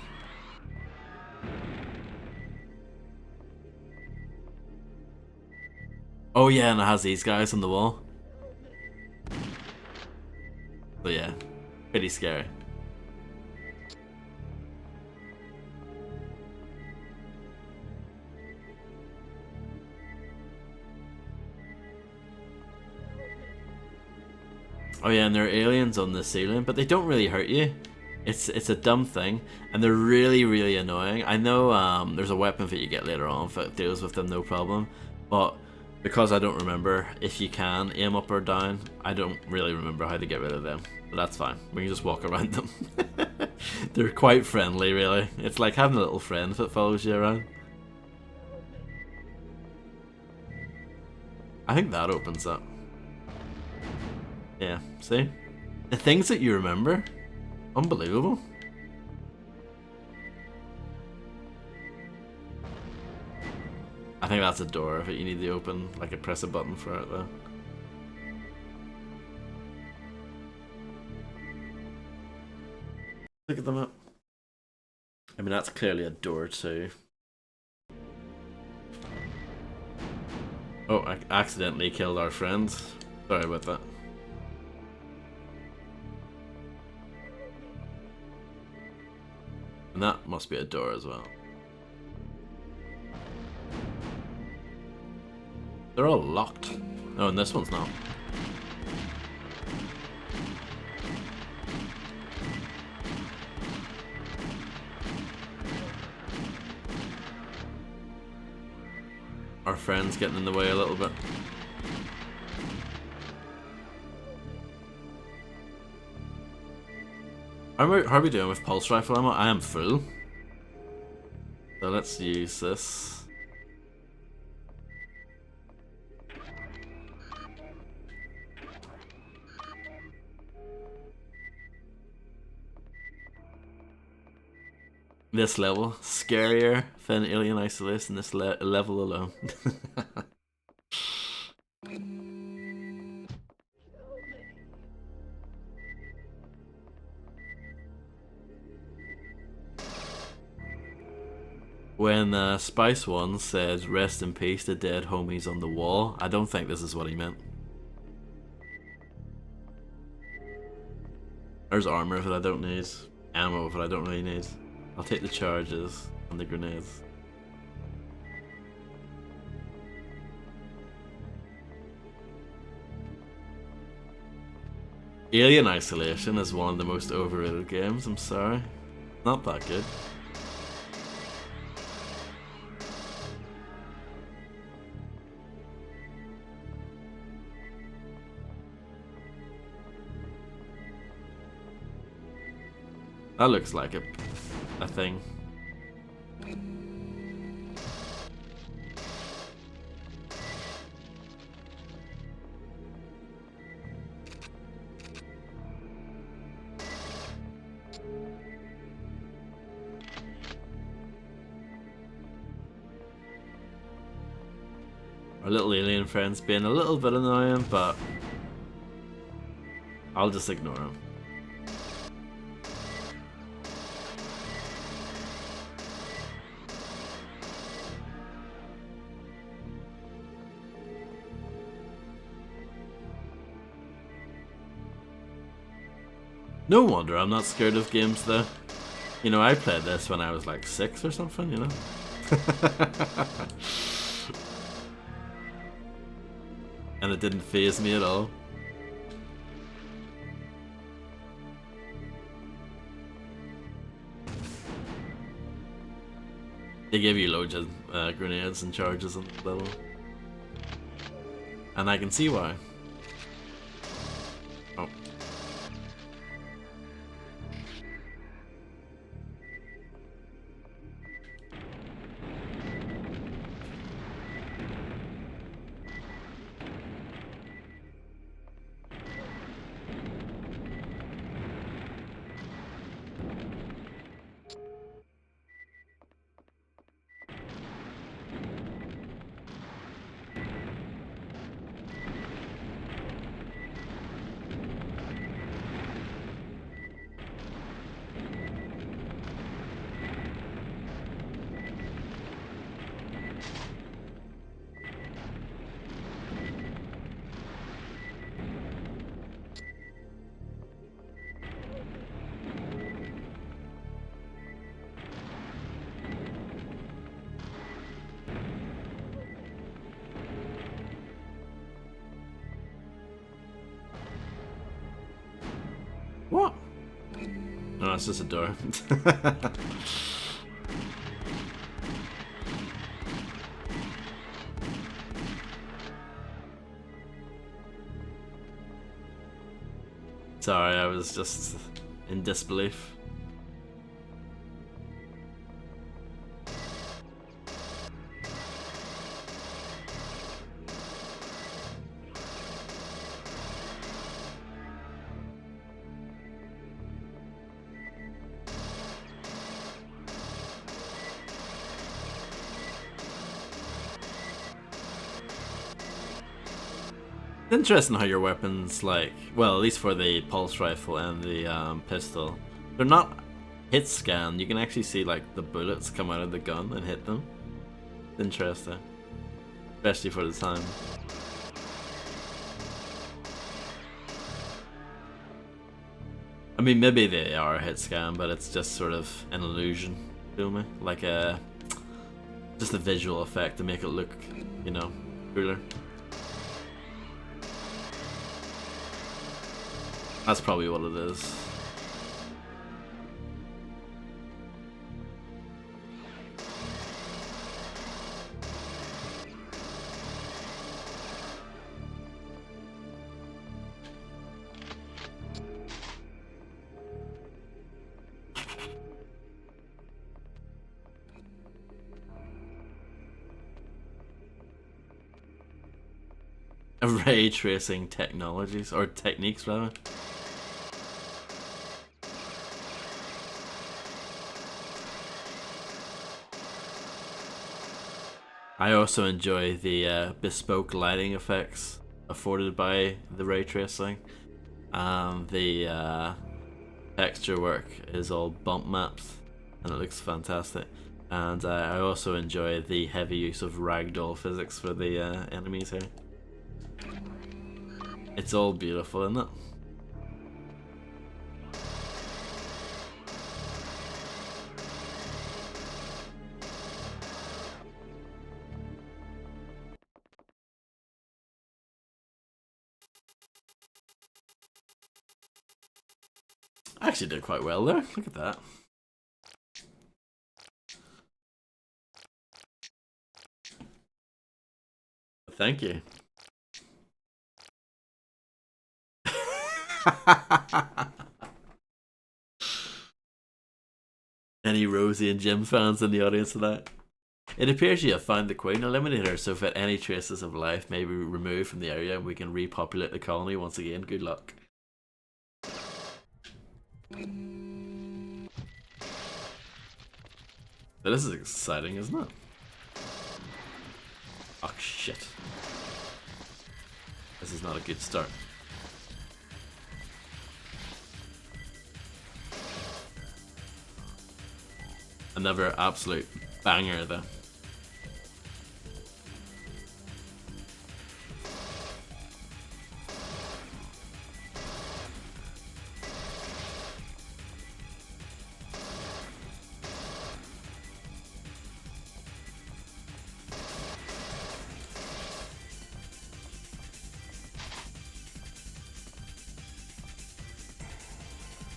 Oh yeah, and it has these guys on the wall. So yeah, pretty scary. Oh yeah, and there are aliens on the ceiling, but they don't really hurt you. It's a dumb thing, and they're really, really annoying. I know there's a weapon that you get later on that deals with them no problem, but because I don't remember if you can aim up or down, I don't really remember how to get rid of them. But that's fine. We can just walk around them. They're quite friendly, really. It's like having a little friend that follows you around. I think that opens up. Yeah, see? The things that you remember? Unbelievable. I think that's a door that you need to open, like, press a button for it though. Look at them up. I mean, that's clearly a door too. Oh, I accidentally killed our friend. Sorry about that. And that must be a door as well. They're all locked. Oh, and this one's not. Our friend's getting in the way a little bit. How are we doing with pulse rifle ammo? I am full. So let's use this. This level, scarier than Alien Isolation, this level alone. When Spice One said, "Rest in peace, the dead homies on the wall," I don't think this is what he meant. There's armor that I don't need, ammo that I don't really need. I'll take the charges and the grenades. Alien Isolation is one of the most overrated games, I'm sorry. Not that good. That looks like a thing. Our little alien friend's being a little bit annoying, but I'll just ignore him. No wonder I'm not scared of games though. You know, I played this when I was like 6 or something, you know? And it didn't faze me at all. They give you loads of grenades and charges on the level. And I can see why. Oh. it's just a door. Sorry, I was just in disbelief. Interesting how your weapons, like, well, at least for the pulse rifle and the pistol, they're not hit scan. You can actually see like the bullets come out of the gun and hit them. Interesting, especially for the time. I mean, maybe they are a hit scan, but it's just sort of an illusion to me, like just a visual effect to make it look, you know, cooler. That's probably what it is. Ray tracing technologies, or techniques rather. I also enjoy the bespoke lighting effects afforded by the ray tracing. The texture work is all bump mapped and it looks fantastic. And I also enjoy the heavy use of ragdoll physics for the enemies here. It's all beautiful, isn't it? I actually did quite well there. Look at that. Thank you. Any Rosie and Jim fans in the audience tonight? It appears you have found the Queen. Eliminate her so that any traces of life may be removed from the area and we can repopulate the colony once again. Good luck. But this is exciting, isn't it? Oh shit. This is not a good start. Another absolute banger though.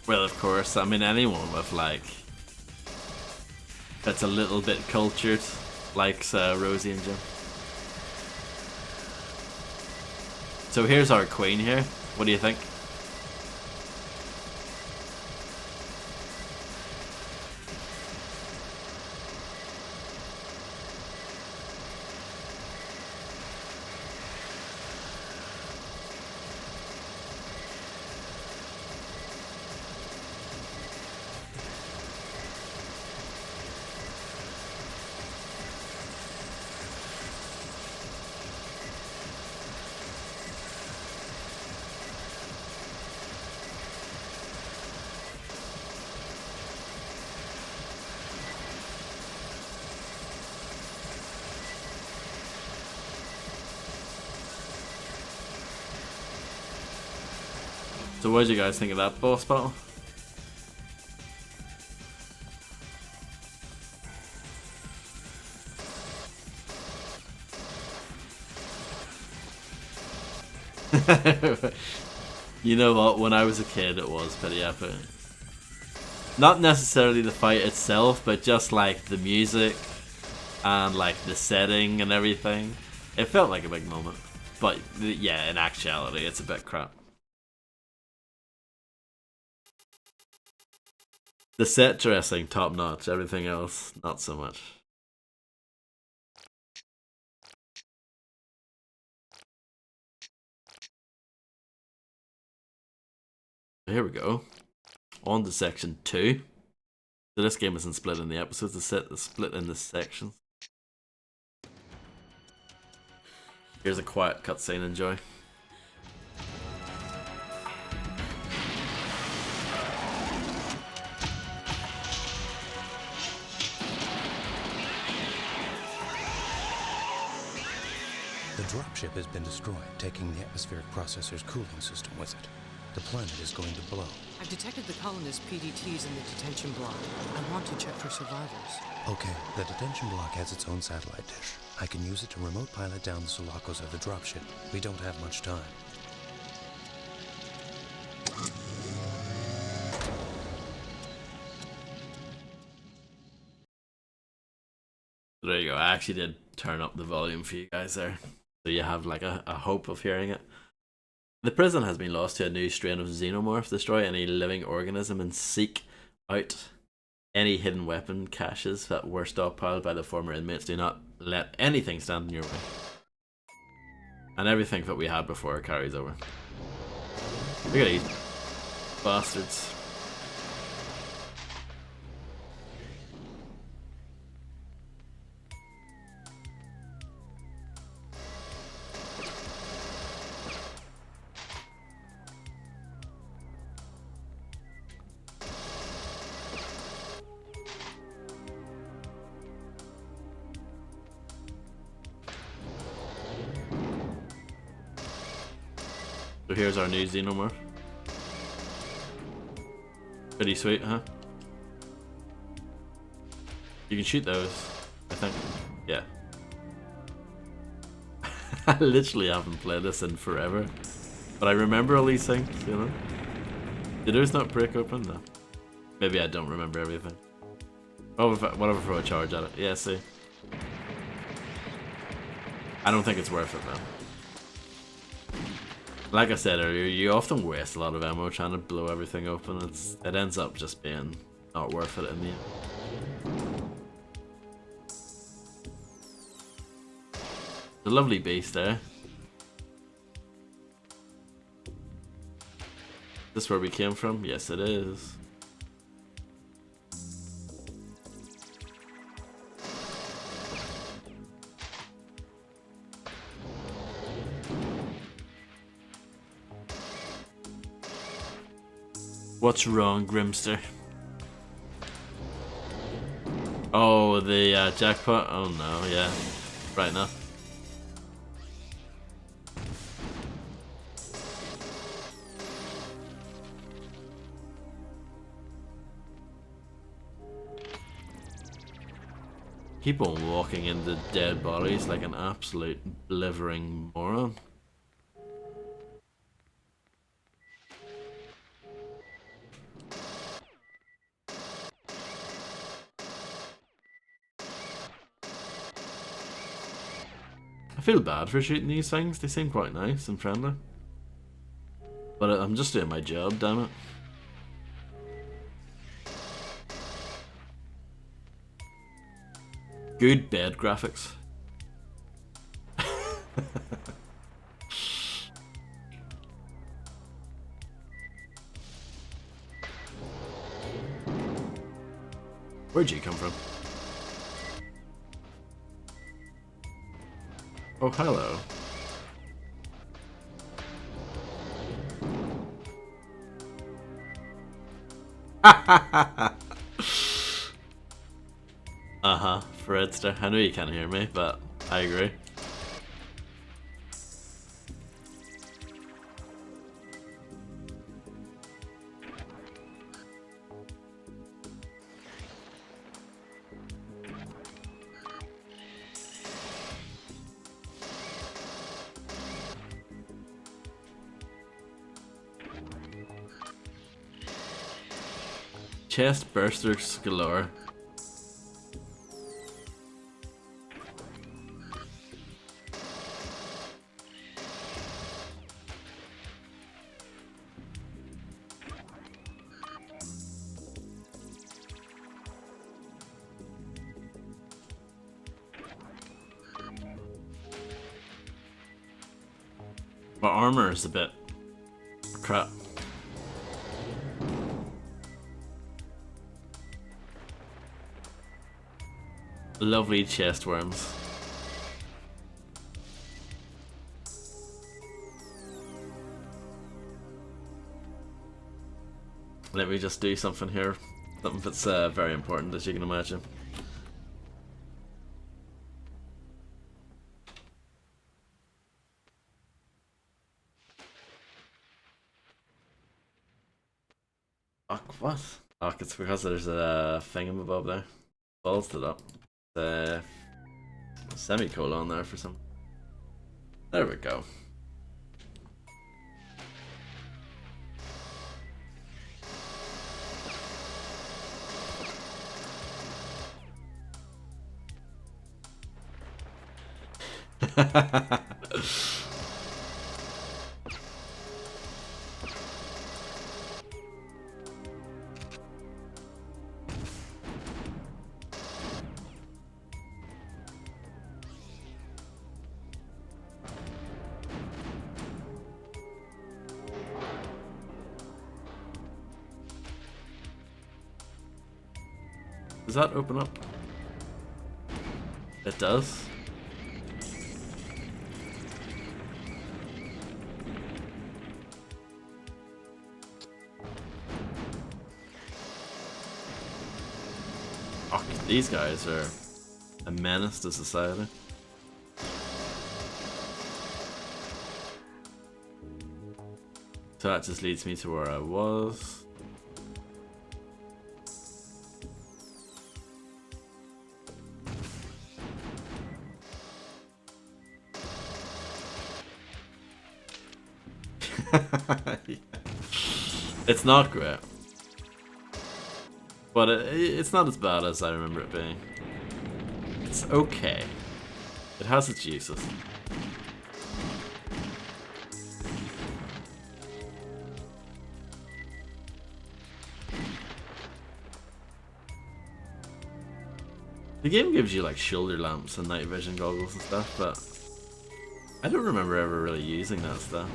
Well, of course, I mean anyone with like that's a little bit cultured likes Rosie and Jim. So here's our Queen here. What do you think? So what did you guys think of that boss battle? You know what, when I was a kid it was pretty epic. Not necessarily the fight itself, but just like the music and like the setting and everything. It felt like a big moment. But yeah, in actuality, it's a bit crap. The set dressing, top notch. Everything else, not so much. Here we go. On to section 2. So this game isn't split in the episodes, the set is split in the sections. Here's a quiet cutscene, enjoy. The dropship has been destroyed, taking the atmospheric processor's cooling system with it. The planet is going to blow. I've detected the colonist PDTs in the detention block. I want to check for survivors. Okay, the detention block has its own satellite dish. I can use it to remote pilot down the Sulaco's of the dropship. We don't have much time. There you go. I actually did turn up the volume for you guys there, so you have like a hope of hearing it. The prison has been lost to a new strain of xenomorph. Destroy any living organism and seek out any hidden weapon caches that were stockpiled by the former inmates. Do not let anything stand in your way. And everything that we had before carries over. Look at these bastards. So here's our new xenomorph. Pretty sweet, huh? You can shoot those, I think. Yeah. I literally haven't played this in forever. But I remember all these things, you know? Did those not break open? No. Maybe I don't remember everything. What if I throw a charge at it? Yeah, see? I don't think it's worth it, though. Like I said earlier, you often waste a lot of ammo trying to blow everything open. It ends up just being not worth it in the end. The lovely beast there. Is this where we came from? Yes, it is. What's wrong, Grimster? Oh, the jackpot? Oh no, yeah. Right now. Keep on walking into dead bodies like an absolute blithering moron. I feel bad for shooting these things, they seem quite nice and friendly. But I'm just doing my job, damn it. Good bed graphics. Where'd you come from? Oh, hello. Uh-huh, Fredster. I know you can't hear me, but I agree. Chest bursters galore. My armor is a bit crap. Lovely chest worms. Let me just do something here. Something that's very important, as you can imagine. Fuck, what? Oh, it's because there's a thingamabob there. Balls it up. A semicolon there for some. There we go. Does that open up? It does. Oh, these guys are a menace to society. So that just leads me to where I was. Yeah. It's not great, but it's not as bad as I remember it being. It's okay. It has its uses. The game gives you like shoulder lamps and night vision goggles and stuff, but I don't remember ever really using that stuff.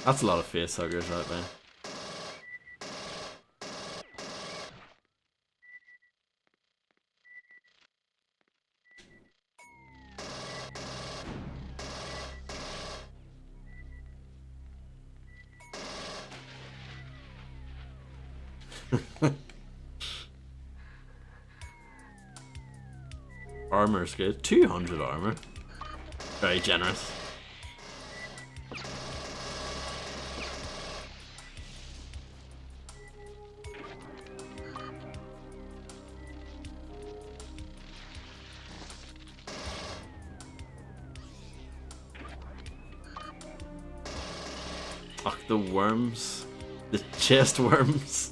That's a lot of face huggers right there. Armor's good. 200 armor. Very generous. Fuck the worms. The chest worms.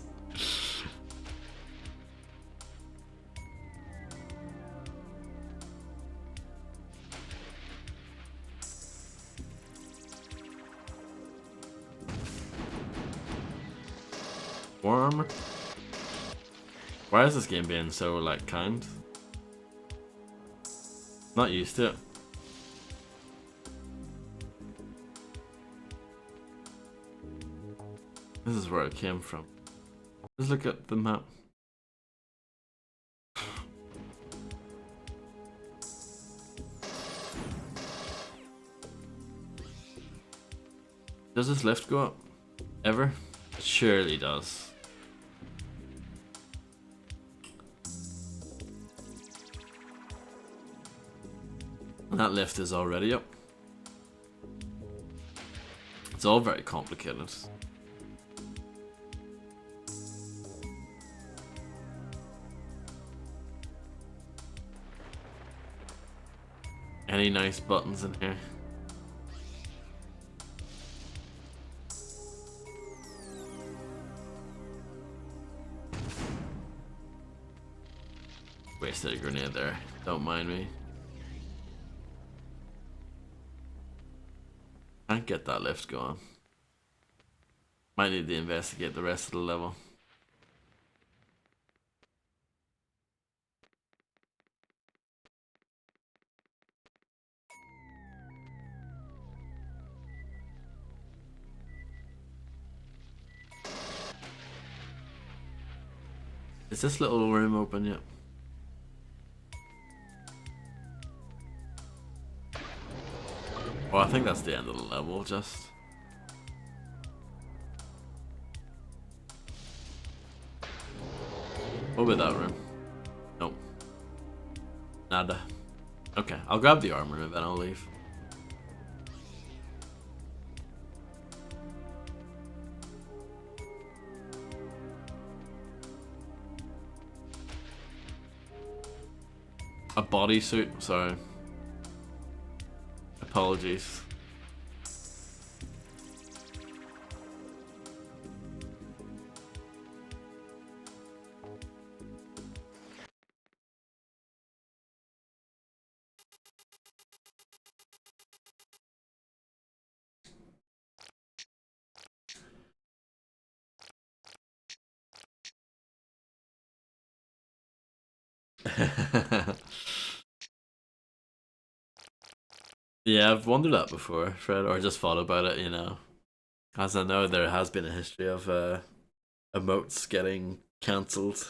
Worm. Why is this game being so like kind? Not used to it. This is where it came from. Let's look at the map. Does this lift go up? Ever? It surely does. And that lift is already up. It's all very complicated. Any nice buttons in here? Wasted a grenade there. Don't mind me. Can't get that lift going. Might need to investigate the rest of the level. Is this little room open yet? Well, I think that's the end of the level, just. What about that room? Nope. Nada. Okay, I'll grab the armor and then I'll leave. A bodysuit? Sorry. Apologies. Yeah, I've wondered that before, Fred, or just thought about it, you know. As I know there has been a history of emotes getting cancelled.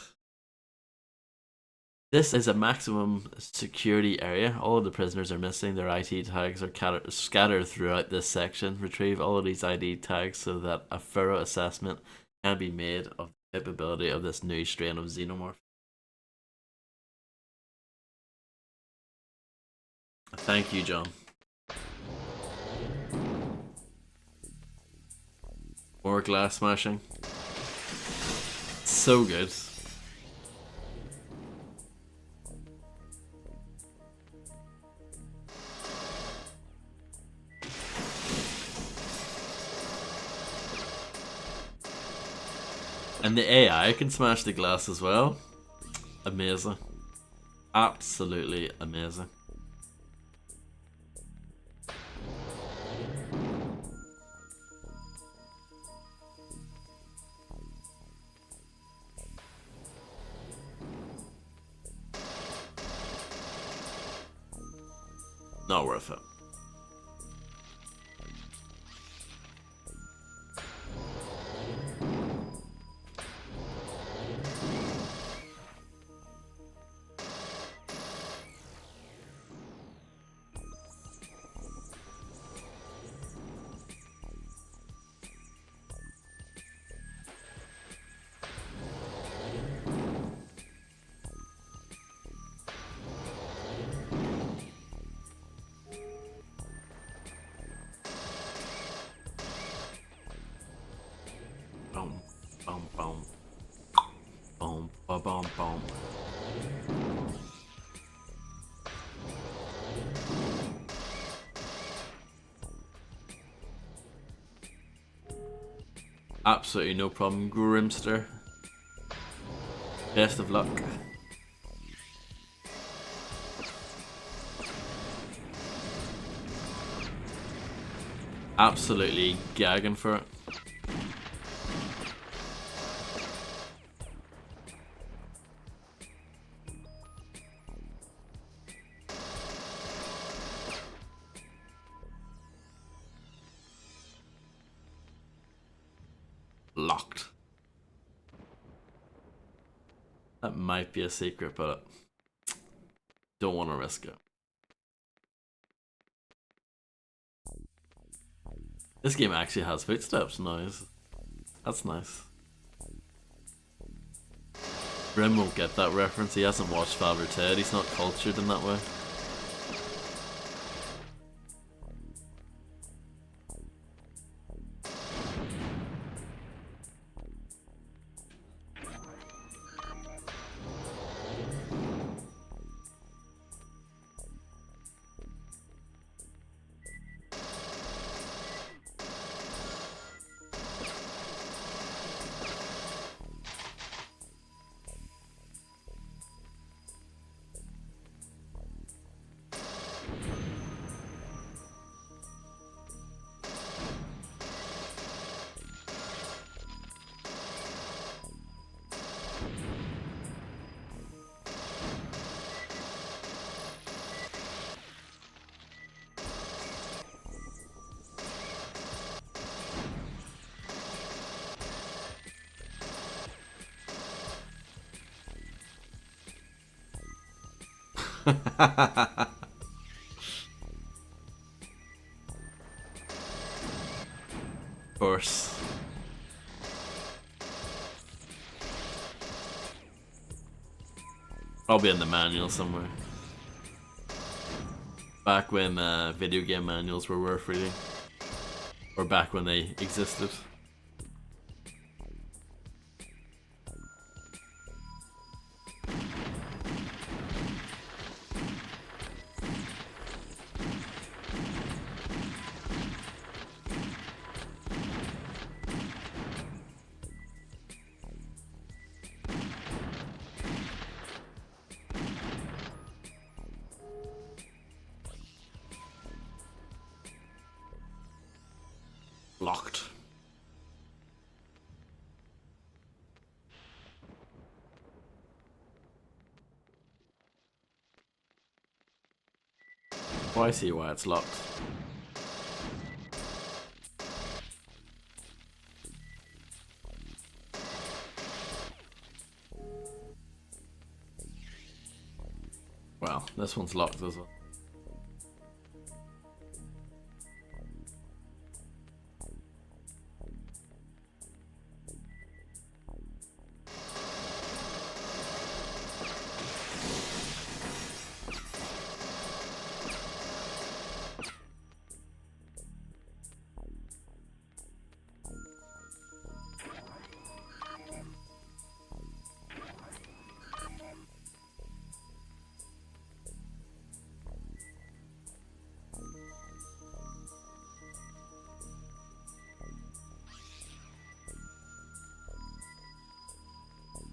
This is a maximum security area. All of the prisoners are missing. Their ID tags are scattered throughout this section. Retrieve all of these ID tags so that a thorough assessment can be made of the capability of this new strain of xenomorph. Thank you, John. More glass smashing. So good. And the AI can smash the glass as well. Amazing. Absolutely amazing. Not worth it. Boom, boom, boom. Boom, boom, boom, boom. Absolutely no problem, Grimster. Best of luck. Absolutely gagging for it. Locked. That might be a secret, but don't want to risk it. This game actually has footsteps noise. That's nice. Grim won't get that reference. He hasn't watched Father Ted. He's not cultured in that way. Of course. Probably in the manual somewhere. Back when video game manuals were worth reading. Or back when they existed. Locked. Oh, I see why it's locked. Well, this one's locked as well.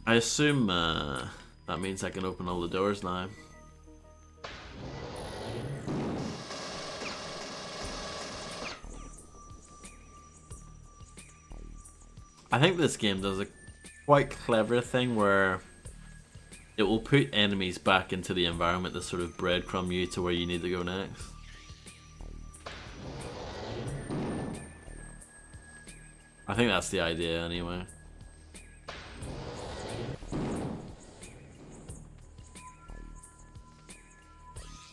I assume that means I can open all the doors now. I think this game does a quite clever thing where it will put enemies back into the environment to sort of breadcrumb you to where you need to go next. I think that's the idea anyway.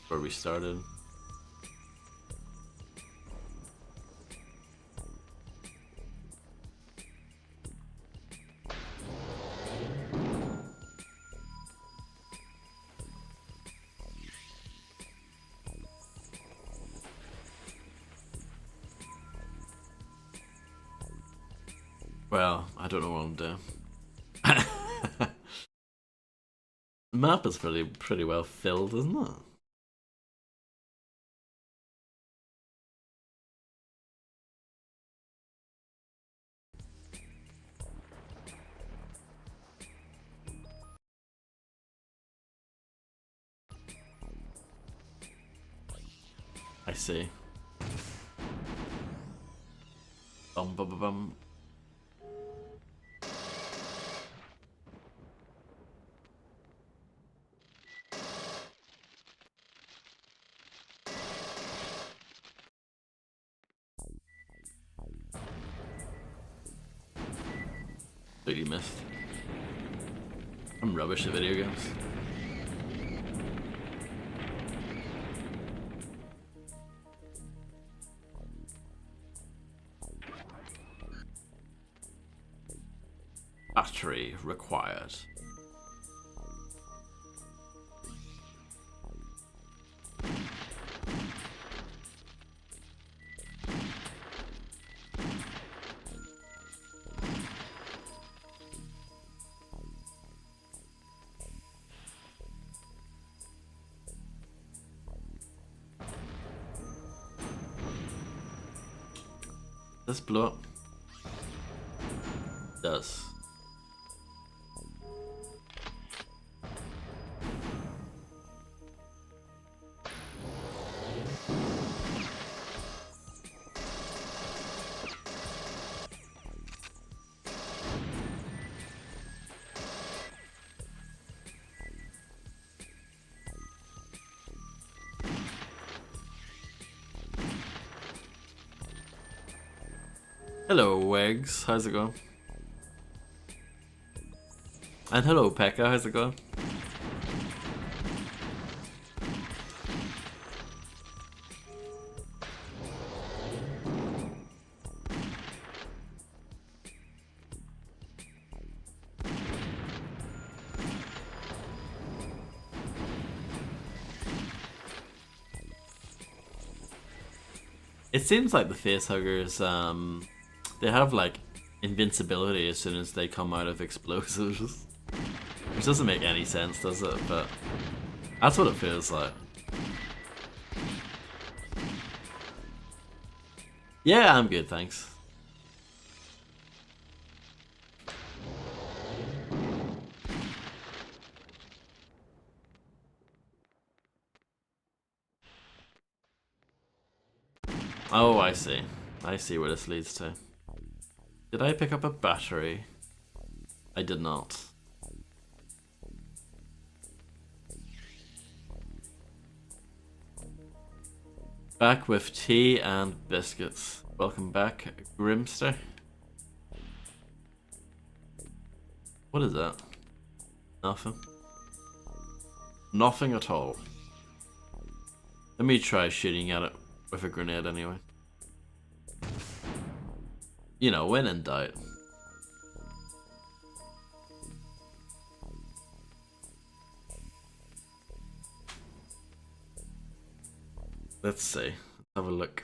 Where we started. Well, I don't know what I'm doing. The map is pretty well filled, isn't it? I see. Bum bum bum bum. Completely missed. I'm rubbish at video games. Battery required. This blow up? Does. Hello, Wags. How's it going? And hello, Pekka. How's it going? It seems like the facehuggers, they have like invincibility as soon as they come out of explosives. Which doesn't make any sense, does it? But that's what it feels like. Yeah, I'm good, thanks. Oh, I see. I see where this leads to. Did I pick up a battery? I did not. Back with tea and biscuits. Welcome back, Grimster. What is that? Nothing. Nothing at all. Let me try shooting at it with a grenade anyway. You know, when in doubt. Let's see. Let's have a look.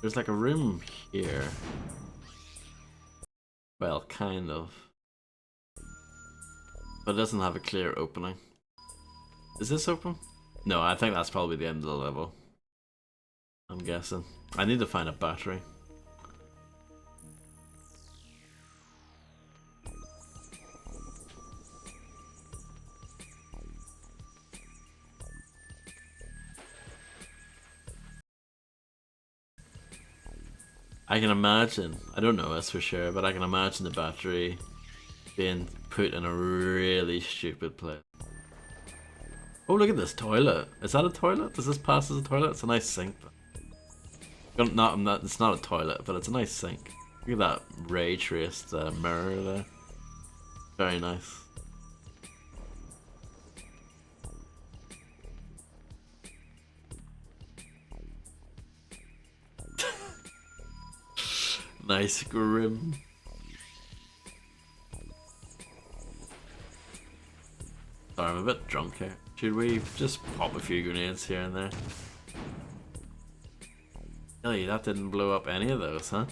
There's like a room here. Well, kind of. But it doesn't have a clear opening. Is this open? No, I think that's probably the end of the level. I'm guessing. I need to find a battery. I can imagine, I don't know this for sure, but I can imagine the battery being put in a really stupid place. Oh, look at this toilet. Is that a toilet? Does this pass as a toilet? It's a nice sink. It's not a toilet, but it's a nice sink. Look at that ray traced mirror there. Very nice. Nice grim. Sorry, I'm a bit drunk here. Should we just pop a few grenades here and there? Really, that didn't blow up any of those, huh?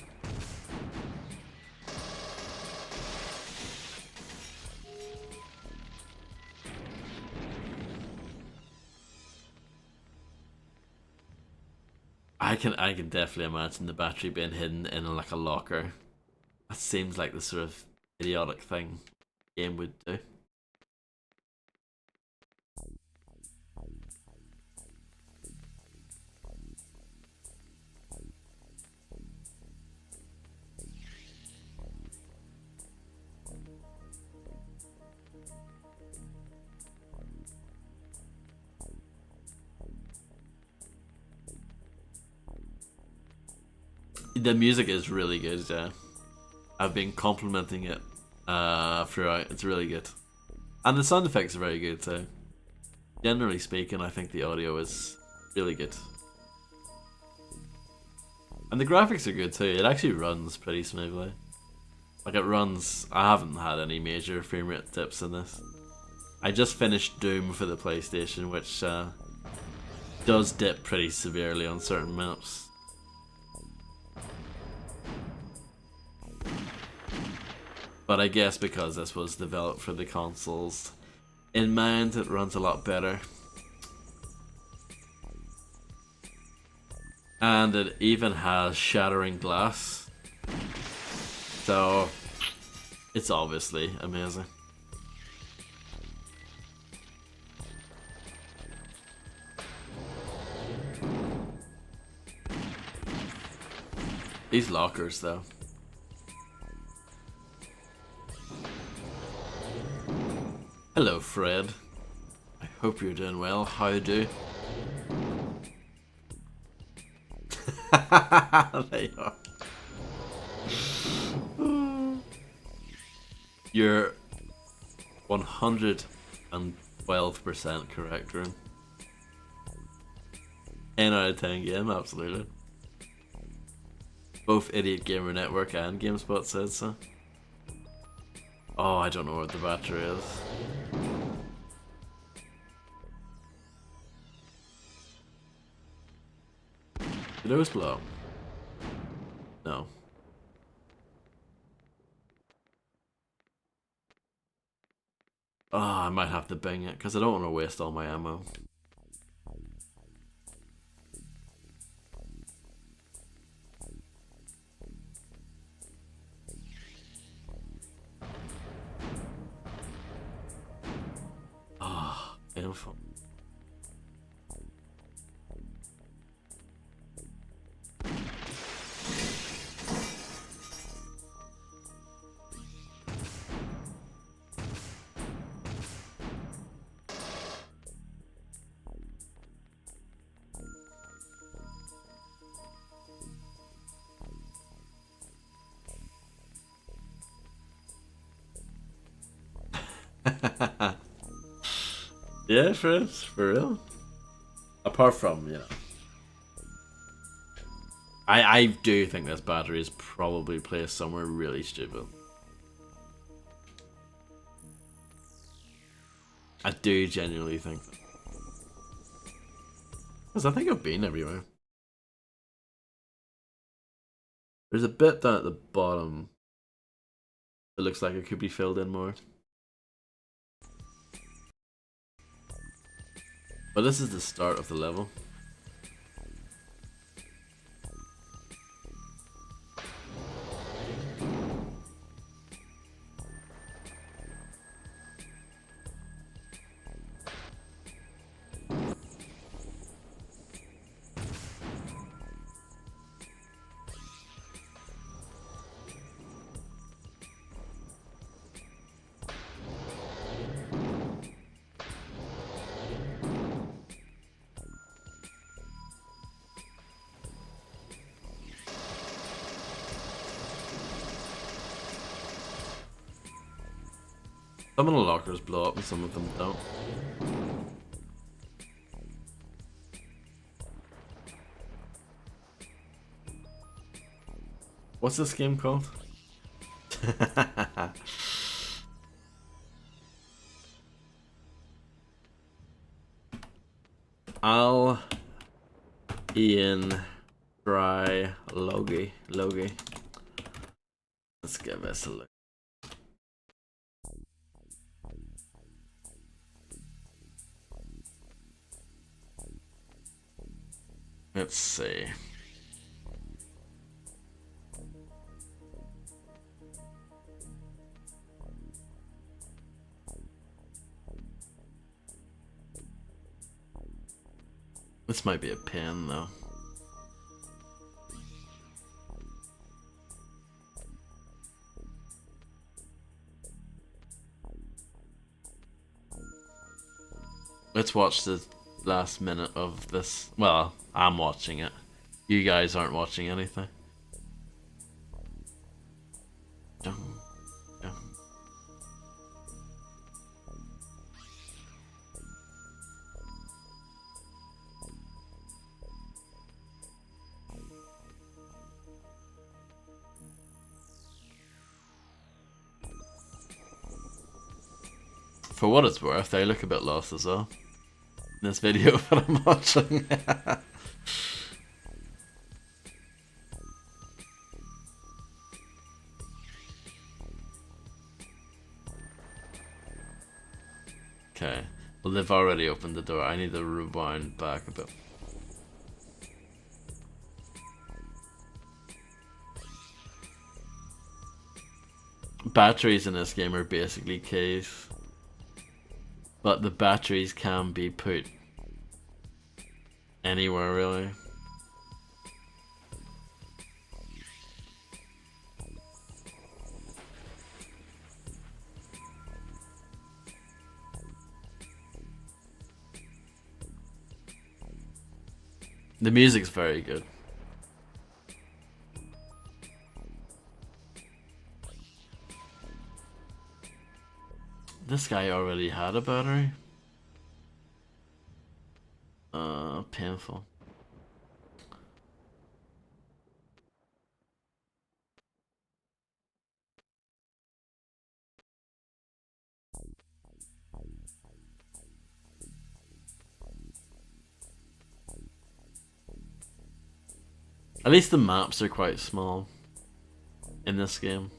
I can definitely imagine the battery being hidden in like a locker. That seems like the sort of idiotic thing the game would do. The music is really good, yeah. I've been complimenting it throughout. It's really good. And the sound effects are very good too. Generally speaking, I think the audio is really good. And the graphics are good too. It actually runs pretty smoothly. Like it runs, I haven't had any major frame rate dips in this. I just finished Doom for the PlayStation, which does dip pretty severely on certain maps. But I guess because this was developed for the consoles in mind, it runs a lot better. And it even has shattering glass. So, it's obviously amazing. These lockers, though. Hello, Fred. I hope you're doing well. How do? They are. You're 112% correct, Room. 10 out of 10 game, absolutely. Both Idiot Gamer Network and GameSpot said so. Oh, I don't know what the battery is. Did those blow up? No. Oh, I might have to bang it because I don't want to waste all my ammo. Ah, painful. Yeah, for real. Apart from, you know, I do think this battery is probably placed somewhere really stupid. I do genuinely think that. Because I think I've been everywhere. There's a bit down at the bottom that looks like it could be filled in more. But this is the start of the level. Some of the lockers blow up and some of them don't. What's this game called? Al Ian Trilogy. Let's give this a look. Let's see. This might be a pen though. Let's watch the last minute of this. Well, I'm watching it. You guys aren't watching anything. Dum, dum. For what it's worth, they look a bit lost as well. In this video that I'm watching. Okay, well they've already opened the door. I need to rewind back a bit. Batteries in this game are basically keys, but the batteries can be put anywhere really. The music's very good. This guy already had a battery. Painful. At least the maps are quite small in this game.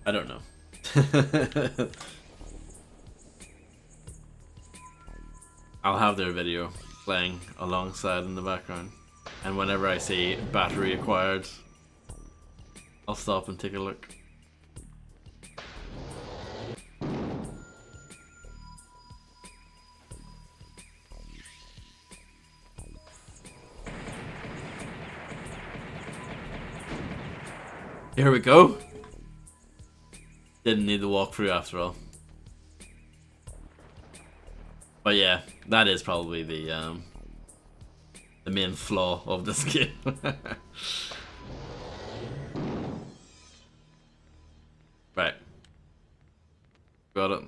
I don't know. I'll have their video playing alongside in the background, and whenever I see battery acquired, I'll stop and take a look. Here we go. Didn't need the walkthrough after all. But yeah, that is probably the main flaw of this game. Right. Got it.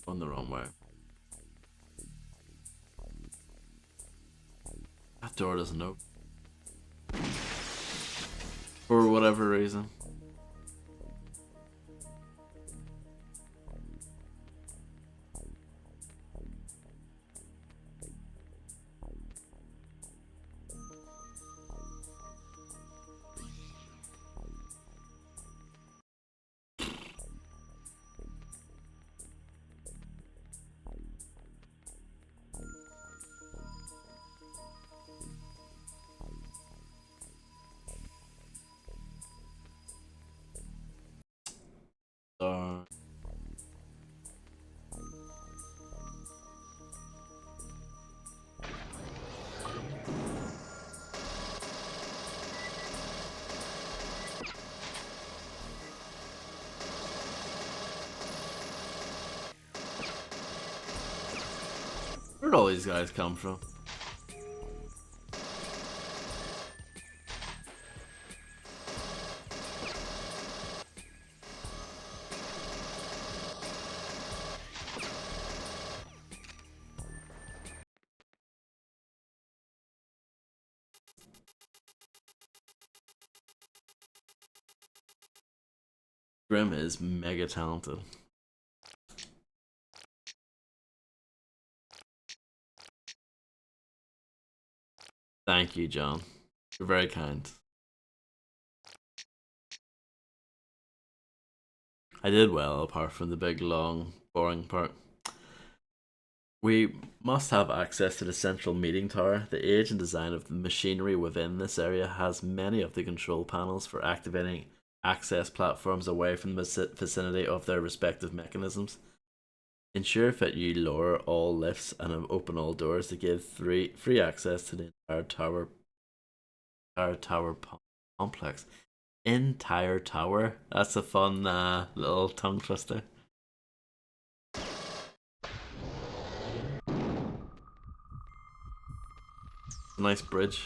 On the wrong way. That door doesn't open. For whatever reason. Where'd all these guys come from? Grim is mega talented. Thank you, John. You're very kind. I did well, apart from the big, long, boring part. We must have access to the central meeting tower. The age and design of the machinery within this area has many of the control panels for activating access platforms away from the vicinity of their respective mechanisms. Ensure that you lower all lifts and open all doors to give free access to the entire tower complex. Entire tower. That's a fun little tongue twister. Nice bridge.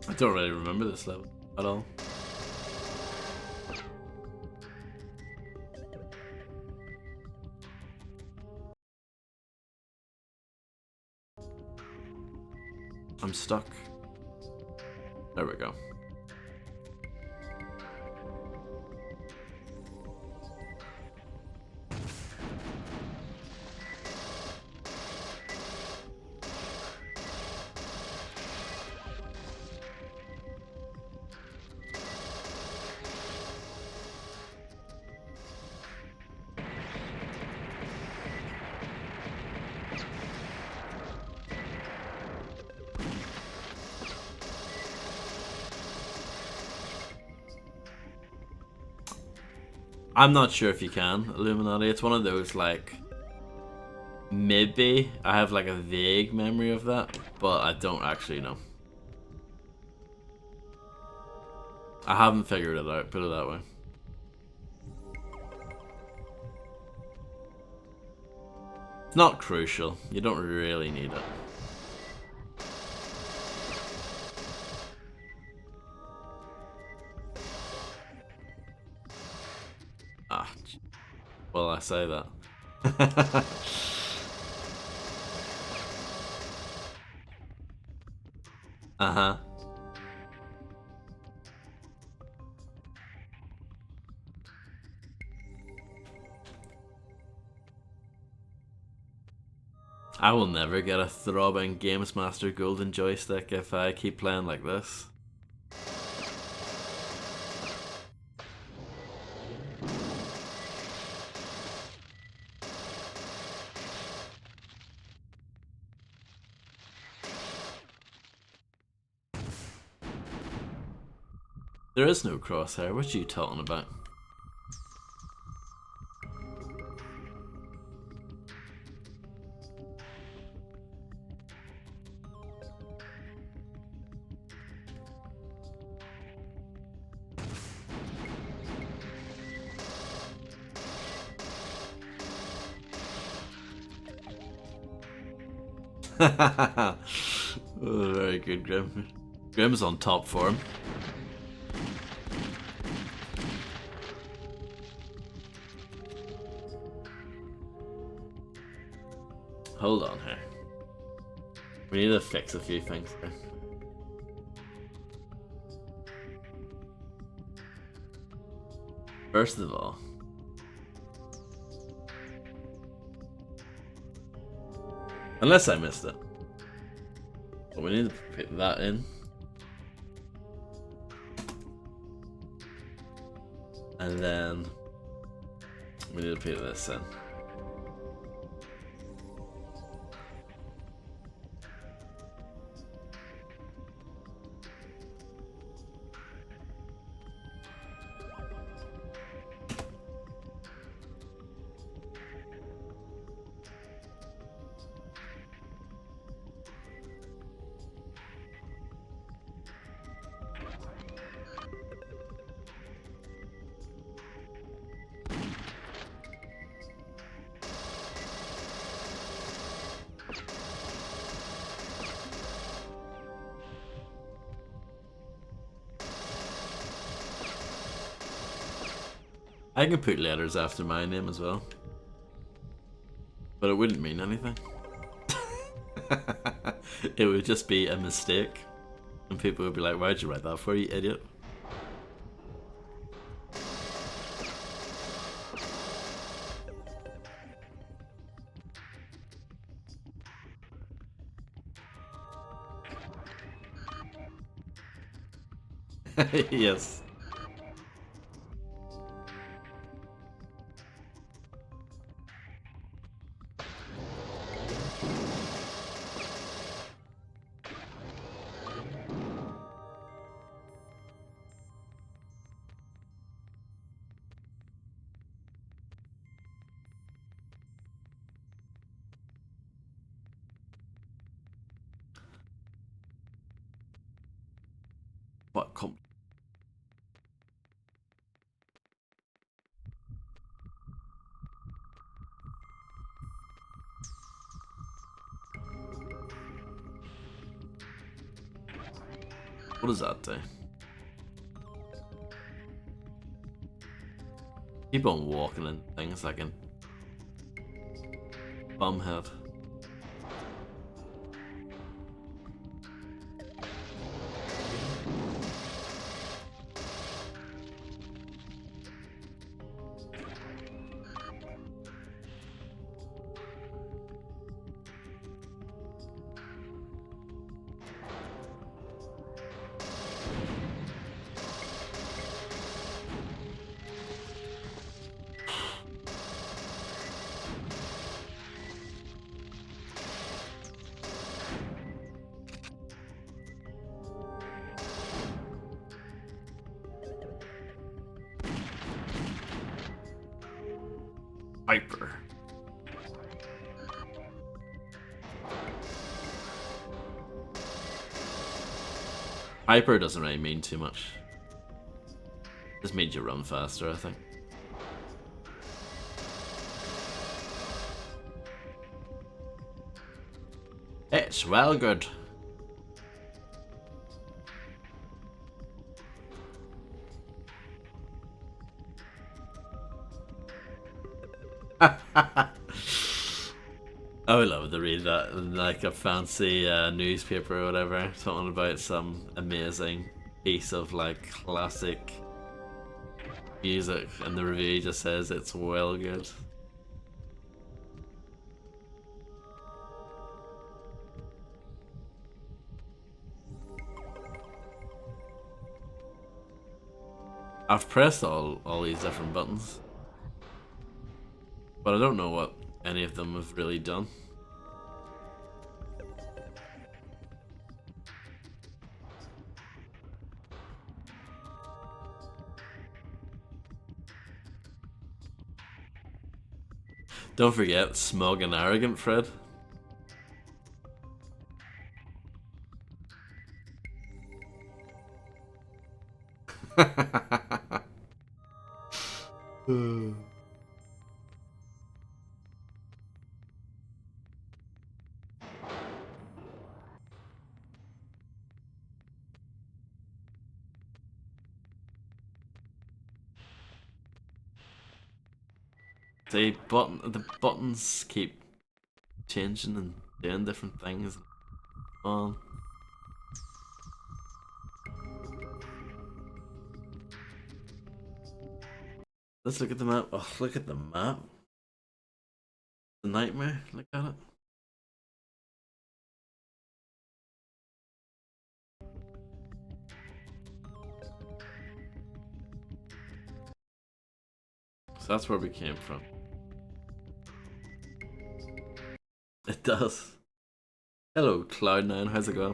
I don't really remember this level at all. I'm stuck. There we go. I'm not sure if you can, Illuminati. It's one of those, like, maybe I have like a vague memory of that, but I don't actually know. I haven't figured it out, put it that way. It's not crucial. You don't really need it. Ah, well, I say that. Uh-huh. I will never get a throbbing Games Master golden joystick if I keep playing like this. There is no crosshair, what are you talking about? Oh, very good, Grim. Grim's on top form. Hold on here. We need to fix a few things here. First of all, unless I missed it, but we need to put that in. And then we need to put this in. I can put letters after my name as well. But it wouldn't mean anything. It would just be a mistake. And people would be like, why'd you write that for, you idiot? Yes. What What does that do? Keep on walking in things like a bumhead. Piper. Hyper doesn't really mean too much. Just means you run faster, I think. It's well good. I would love to read that in like a fancy newspaper or whatever. Something about some amazing piece of like classic music, and the review just says it's well good. I've pressed all these different buttons, but I don't know what any of them have really done. Don't forget, smug and arrogant Fred. See, the buttons keep changing and doing different things. Let's look at the map. Oh, look at the map. The nightmare. Look at it. So that's where we came from. It does. Hello, Cloud9. How's it going?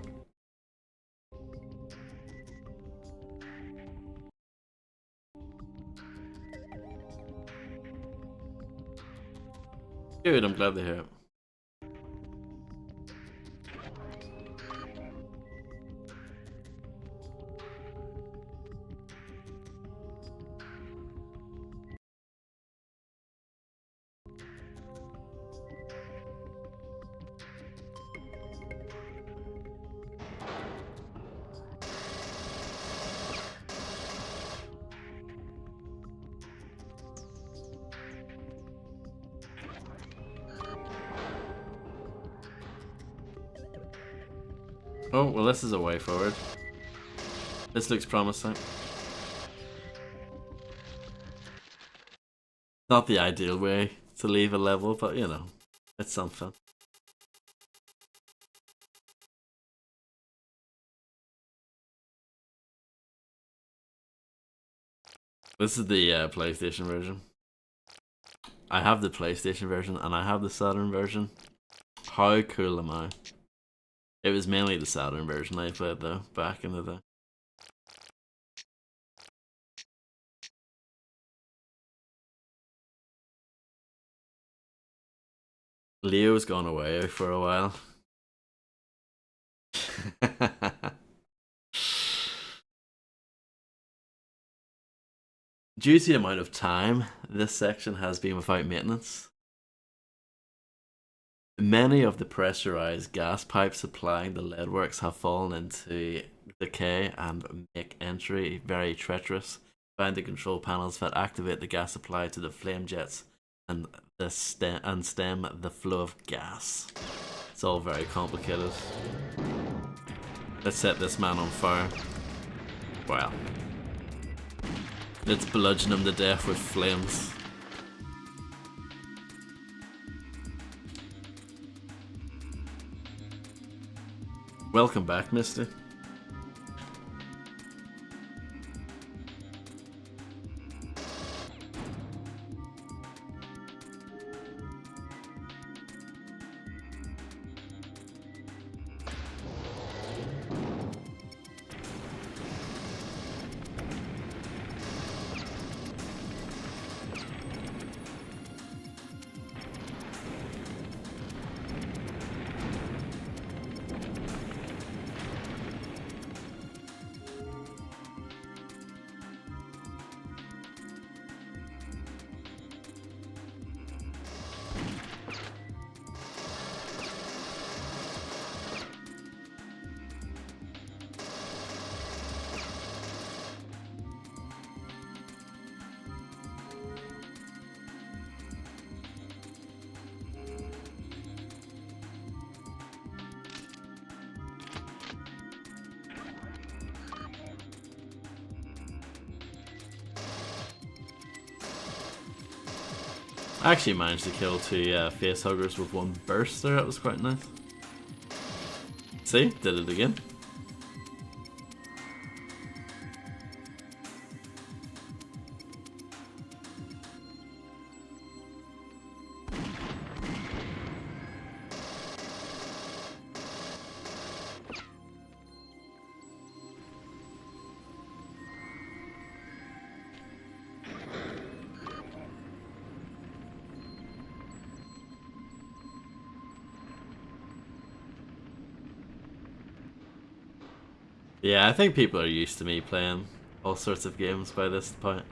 Good, I'm glad to hear it. Oh, well, this is a way forward. This looks promising. Not the ideal way to leave a level, but you know, it's something. This is the PlayStation version. I have the PlayStation version and I have the Saturn version. How cool am I? It was mainly the Saturn version I played though, back in the day. Leo's gone away for a while. Due to the amount of time this section has been without maintenance, many of the pressurized gas pipes supplying the lead works have fallen into decay and make entry very treacherous. Find the control panels that activate the gas supply to the flame jets and stem the flow of gas. It's all very complicated. Let's set this man on fire. Wow. Let's bludgeon him to death with flames. Welcome back, mister. I actually managed to kill 2 face huggers with 1 burst there, that was quite nice. See? Did it again. Yeah, I think people are used to me playing all sorts of games by this point.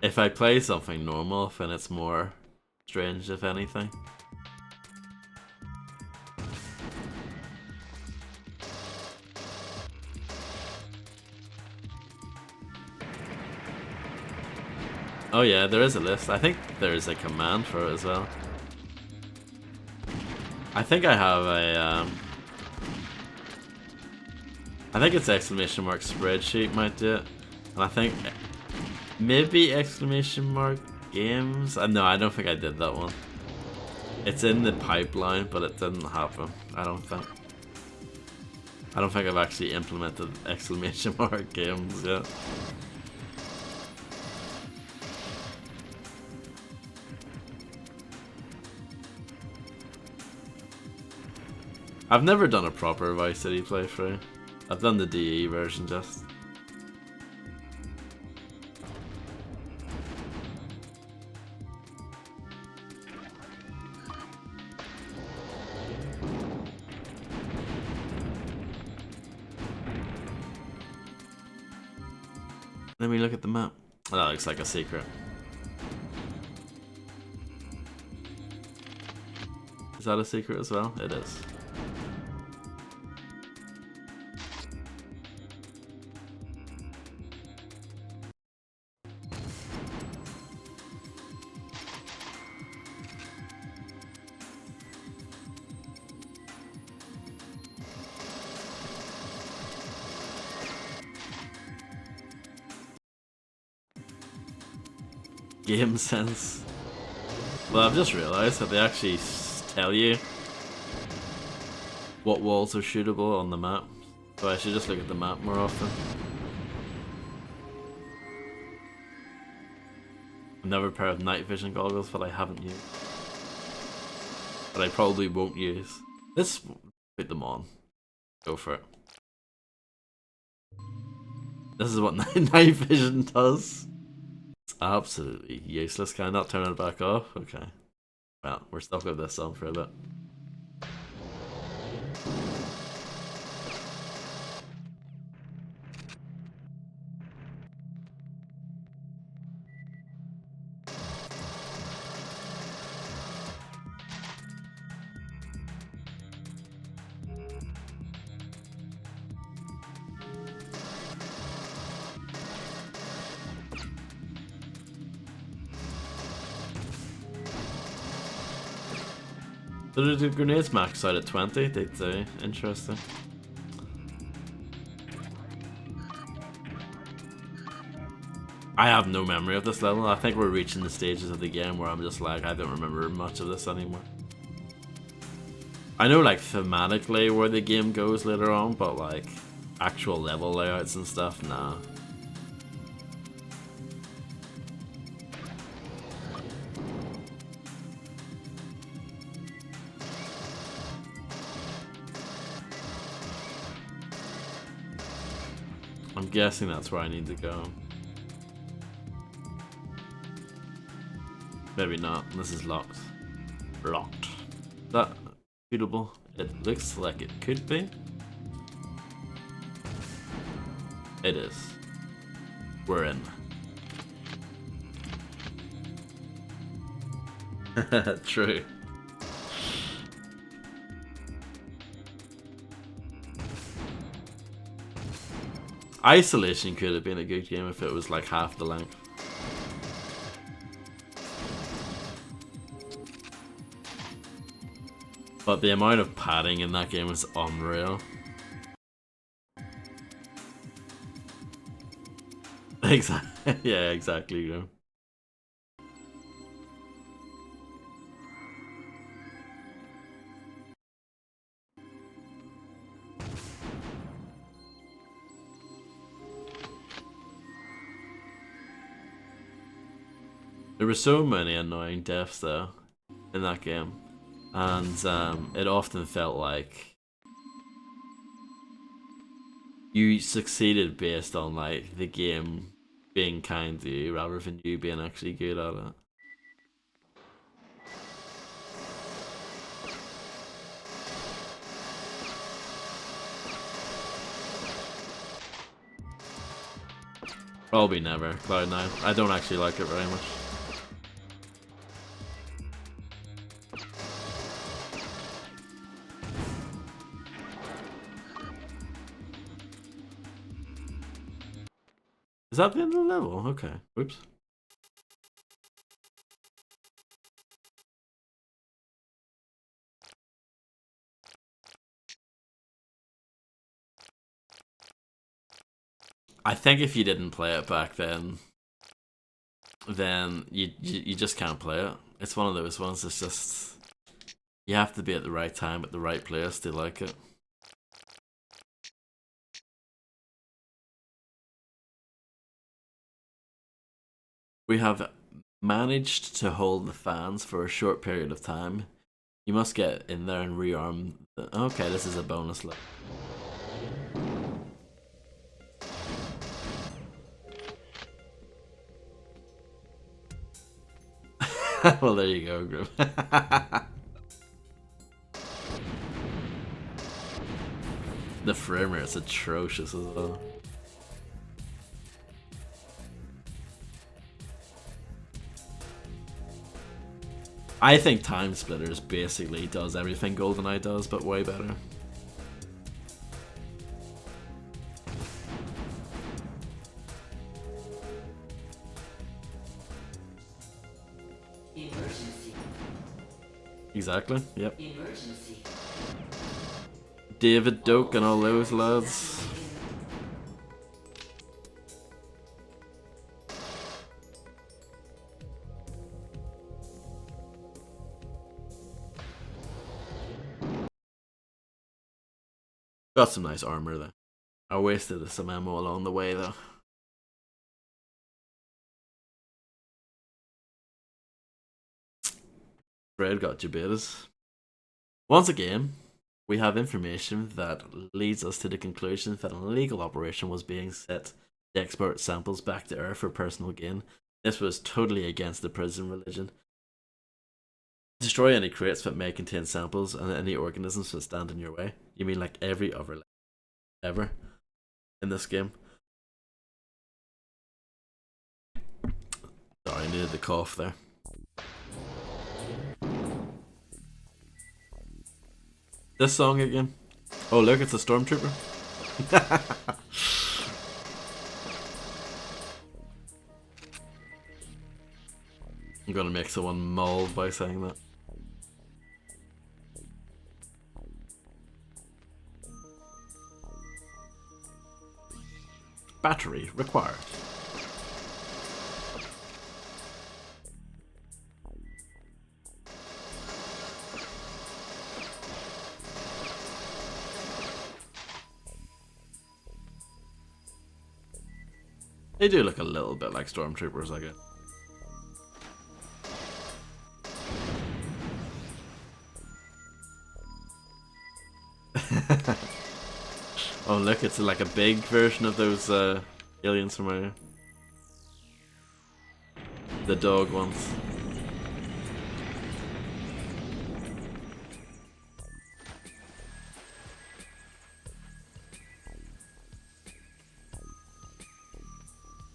If I play something normal, then it's more strange, if anything. Oh yeah, there is a list. I think there is a command for it as well. I think I have a I think it's exclamation mark spreadsheet might do it, and I think maybe exclamation mark games. No, I don't think I did that one. It's in the pipeline, but it didn't happen. I don't think I've actually implemented exclamation mark games yet. I've never done a proper Vice City playthrough. I've done the DE version just. Let me look at the map. Oh, that looks like a secret. Is that a secret as well? It is. Game sense. Well, I've just realised that they actually tell you what walls are shootable on the map, so I should just look at the map more often. Another pair of night vision goggles that I haven't used, but I probably won't use. Let's put them on. Go for it. This is what night vision does. Absolutely useless. Can I not turn it back off? Okay. Well, we're stuck with this on for a bit. Do the grenades max out at 20? They do. Interesting. I have no memory of this level. I think we're reaching the stages of the game where I'm just like, I don't remember much of this anymore. I know like thematically where the game goes later on, but like actual level layouts and stuff, nah. I'm guessing that's where I need to go. Maybe not. This is locked. Locked. Is that suitable? It looks like it could be. It is. We're in. True. Isolation could have been a good game if it was like half the length. But the amount of padding in that game is unreal. Exactly. Yeah, exactly. You know. There were so many annoying deaths though in that game, and it often felt like you succeeded based on like the game being kind to you rather than you being actually good at it. Probably never, Cloud9. I don't actually like it very much. Is that the end of the level? Okay. Oops. I think if you didn't play it back then you just can't play it. It's one of those ones that's just you have to be at the right time at the right place to like it. We have managed to hold the fans for a short period of time. You must get in there and rearm the... Okay, this is a bonus level. Well, there you go, Grim. The frame rate's atrocious as well. I think Time Splitters basically does everything GoldenEye does, but way better. Emergency. Exactly, yep. Emergency. David Doak and all those lads. Got some nice armor though. I wasted some ammo along the way though. Fred got Jabetas. Once again, we have information that leads us to the conclusion that an illegal operation was being set to export samples back to Earth for personal gain. This was totally against the prison religion. Destroy any crates that may contain samples and any organisms that stand in your way. You mean like every other ever in this game? Sorry, I needed the cough there. This song again. Oh look, it's a stormtrooper. I'm gonna make someone mauled by saying that. Battery required. They do look a little bit like stormtroopers, I guess. Oh look, it's like a big version of those aliens from earlier. The dog ones.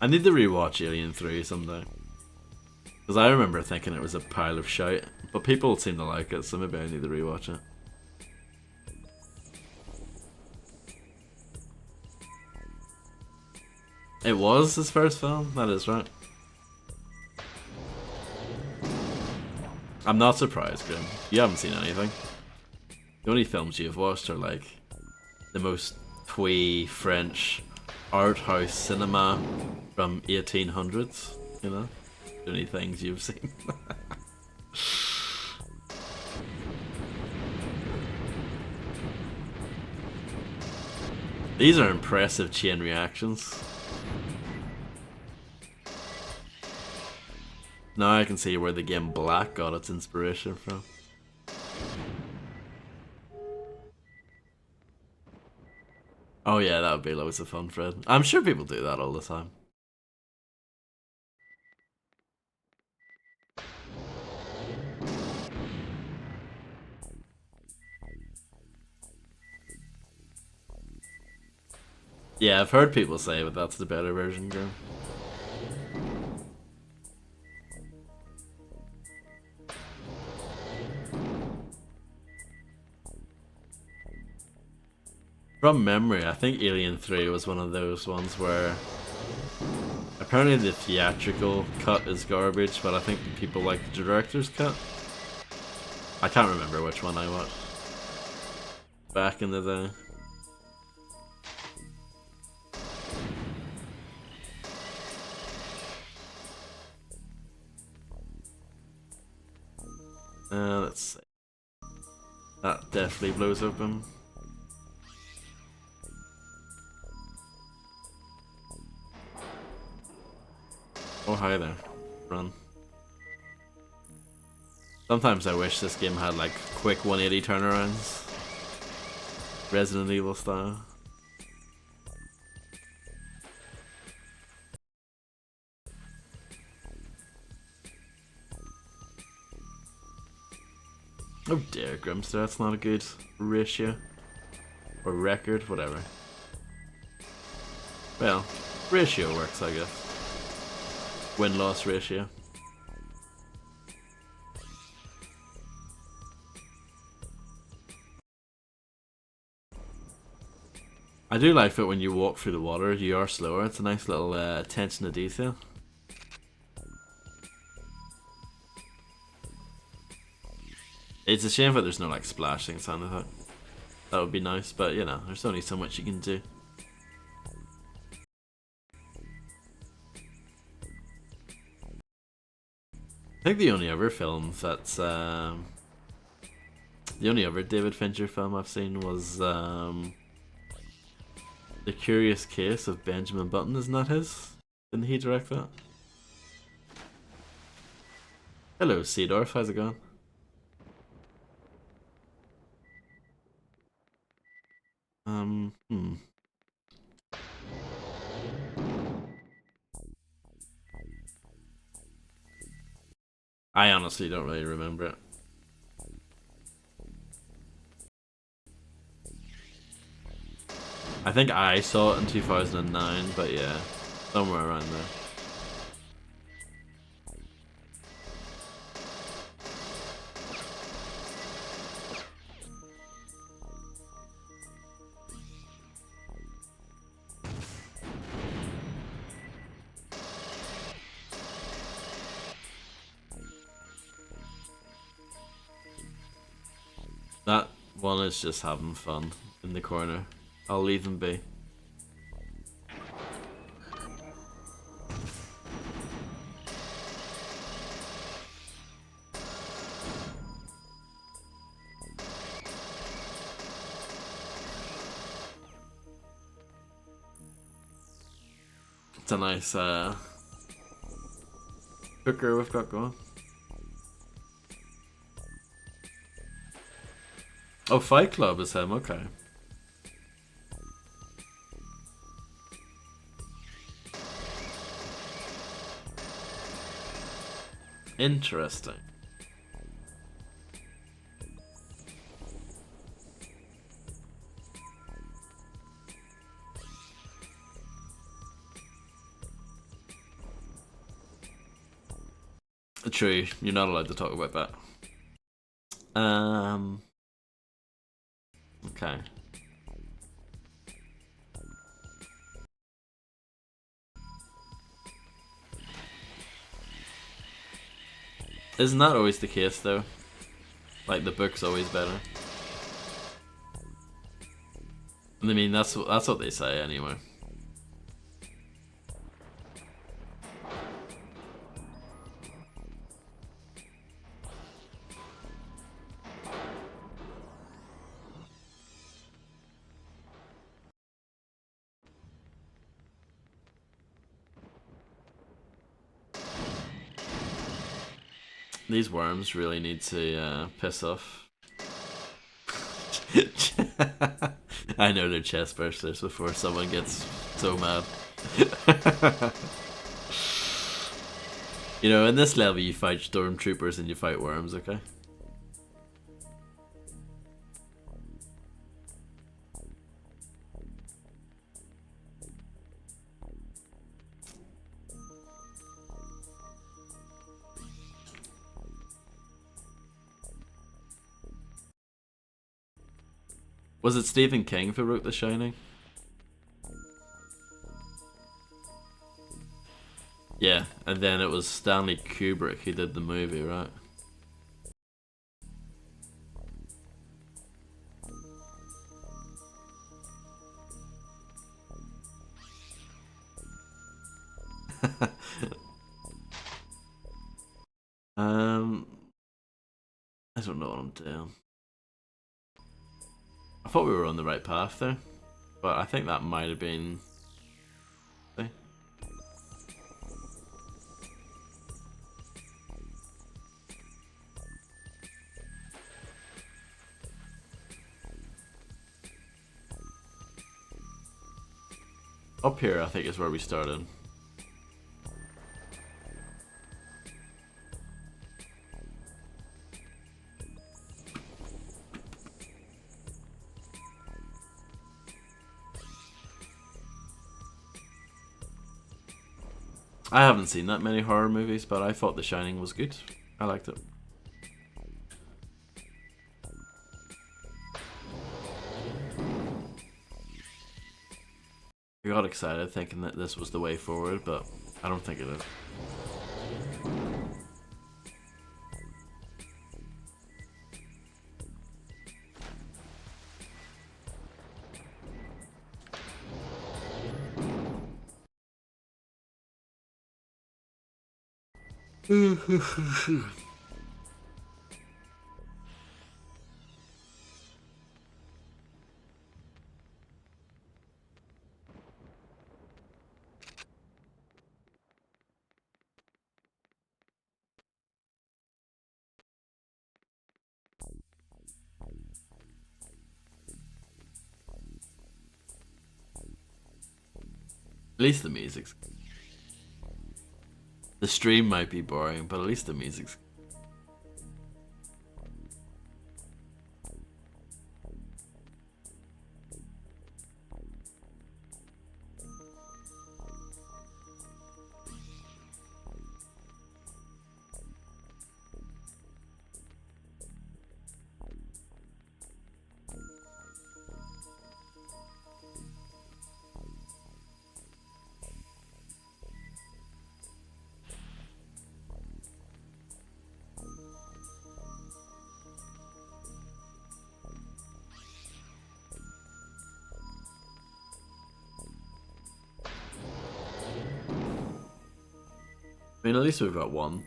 I need to rewatch Alien 3 someday. Because I remember thinking it was a pile of shite, but people seem to like it, so maybe I need to rewatch it. It was his first film? That is right. I'm not surprised, Grim. You haven't seen anything. The only films you've watched are like the most twee French art house cinema from 1800s, you know? The only things you've seen. These are impressive chain reactions. Now I can see where the game Black got its inspiration from. Oh yeah, that would be loads of fun, Fred. I'm sure people do that all the time. Yeah, I've heard people say, but that's the better version, girl. From memory, I think Alien 3 was one of those ones where apparently the theatrical cut is garbage, but I think people like the director's cut. I can't remember which one I watched back in the day. Let's see. That definitely blows open. Oh, hi there. Run. Sometimes I wish this game had like quick 180 turnarounds. Resident Evil style. Oh dear, Grimster, that's not a good ratio. Or record, whatever. Well, ratio works, I guess. Win-loss ratio. I do like that when you walk through the water, you are slower. It's a nice little attention to detail. It's a shame that there's no like splashing sound effect. That would be nice, but you know, there's only so much you can do. I think the only other film that's the only other David Fincher film I've seen was The Curious Case of Benjamin Button. Isn't that his? Didn't he direct that? Hello, Seedorf. How's it going? Hmm. I honestly don't really remember it. I think I saw it in 2009, but yeah, somewhere around there. That one is just having fun in the corner. I'll leave them be. It's a nice cooker we've got going. Oh, Fight Club is him, okay. Interesting. True, you're not allowed to talk about that. Okay. Isn't that always the case though? Like the book's always better. I mean, that's what they say anyway. These worms really need to piss off. I know they're chest bursters before someone gets so mad. You know, in this level you fight stormtroopers and you fight worms, okay? Was it Stephen King who wrote The Shining? Yeah, and then it was Stanley Kubrick who did the movie, right? I don't know what I'm doing. I thought we were on the right path there, but I think that might have been. Up here, I think, is where we started. I haven't seen that many horror movies, but I thought The Shining was good. I liked it. I got excited thinking that this was the way forward, but I don't think it is. At least the music's. The stream might be boring, but at least the music's. I mean, at least we've got one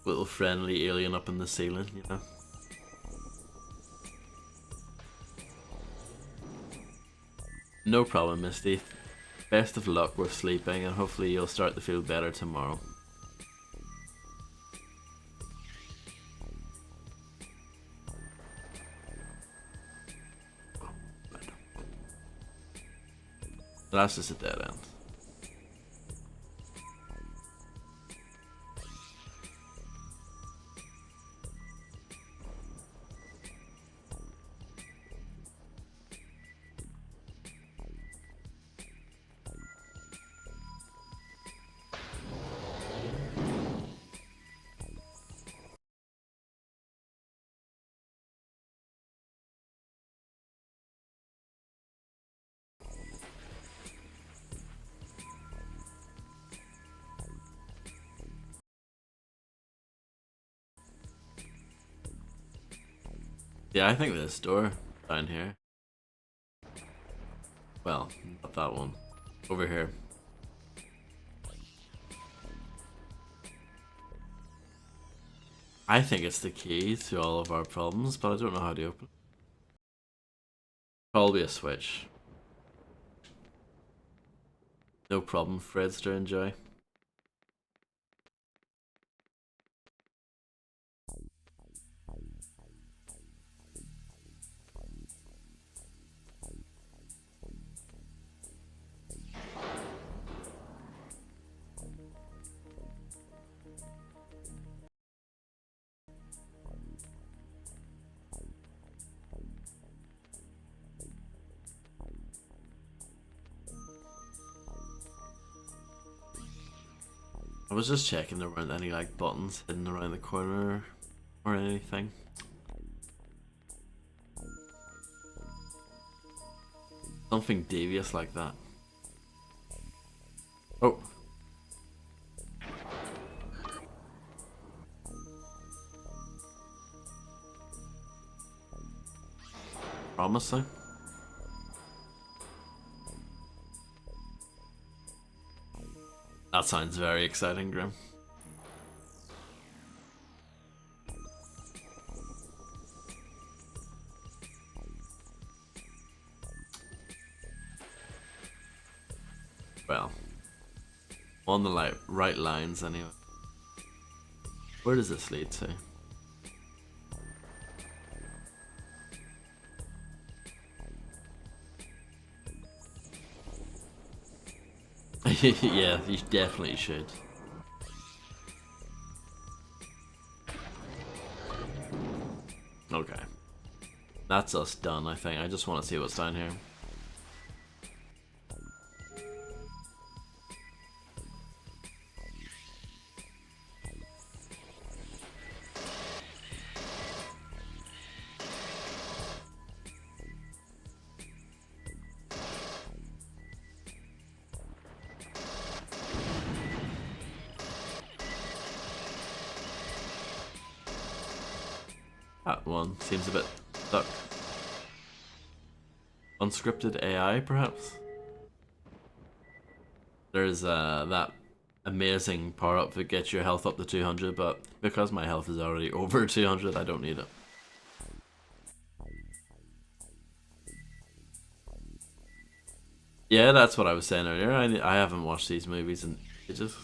little friendly alien up in the ceiling, you know? No problem, Misty. best of luck with sleeping, and hopefully you'll start to feel better tomorrow. That's just a dead end. Yeah, I think this door down here. Well, not that one. Over here. I think it's the key to all of our problems, but I don't know how to open it. Probably a switch. No problem, Fredster, enjoy. I was just checking there weren't any like buttons hidden around the corner or anything. Something devious like that. Oh. Promising. That sounds very exciting, Grim. Well, on the right lines anyway. Where does this lead to? Yeah, you definitely should. Okay. That's us done, I think. I just want to see what's down here. That one seems a bit stuck. Unscripted AI, perhaps? There's that amazing power up that gets your health up to 200, but because my health is already over 200, I don't need it. Yeah, that's what I was saying earlier. I haven't watched these movies in ages.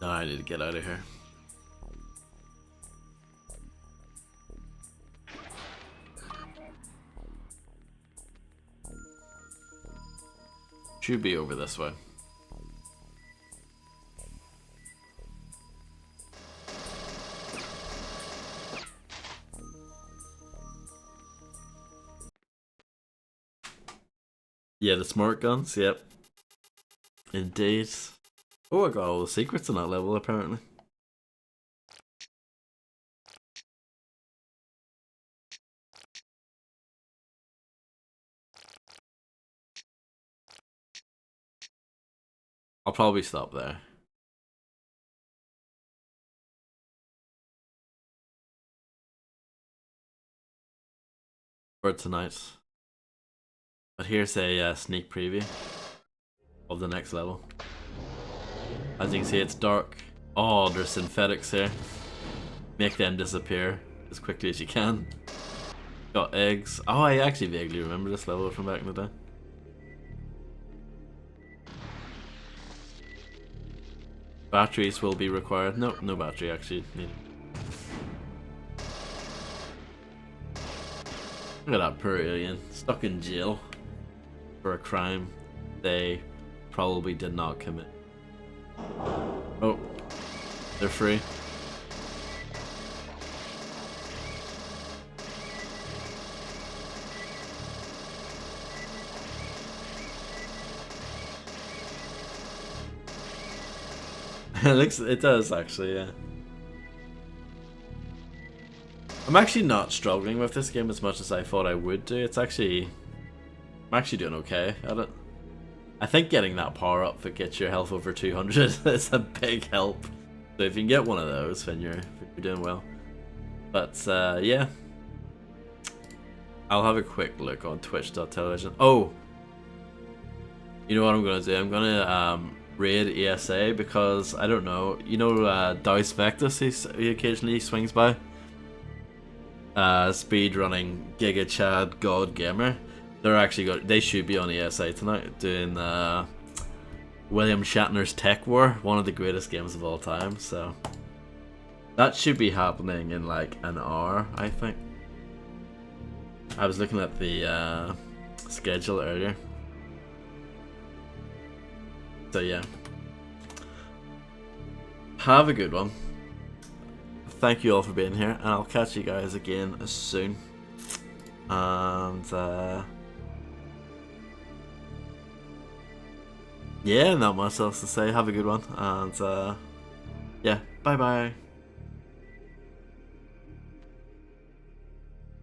No, I need to get out of here. Should be over this way. Yeah, the smart guns, yep. Indeed. Oh, I got all the secrets in that level, apparently. I'll probably stop there. For tonight. But here's a sneak preview of the next level. As you can see, it's dark. Oh, there's synthetics here. Make them disappear as quickly as you can. Got eggs. Oh, I actually vaguely remember this level from back in the day. Batteries will be required. No, no battery actually needed. Look at that poor alien, stuck in jail for a crime they probably did not commit. Oh, they're free. It does actually, yeah. I'm actually not struggling with this game as much as I thought I would do. I'm actually doing okay at it. I think getting that power up that gets your health over 200 is a big help. So if you can get one of those, then you're doing well. But yeah, I'll have a quick look on twitch.tv. Oh, you know what I'm gonna do? I'm gonna raid ESA because I don't know. You know, Dice Vectus, he occasionally swings by. Speedrunning Giga Chad God Gamer. They're actually they should be on ESA tonight doing William Shatner's Tech War, one of the greatest games of all time. So that should be happening in like an hour, I think. I was looking at the schedule earlier. So yeah, have a good one. Thank you all for being here, and I'll catch you guys again soon. And yeah, not much else to say. Have a good one, and yeah, bye bye.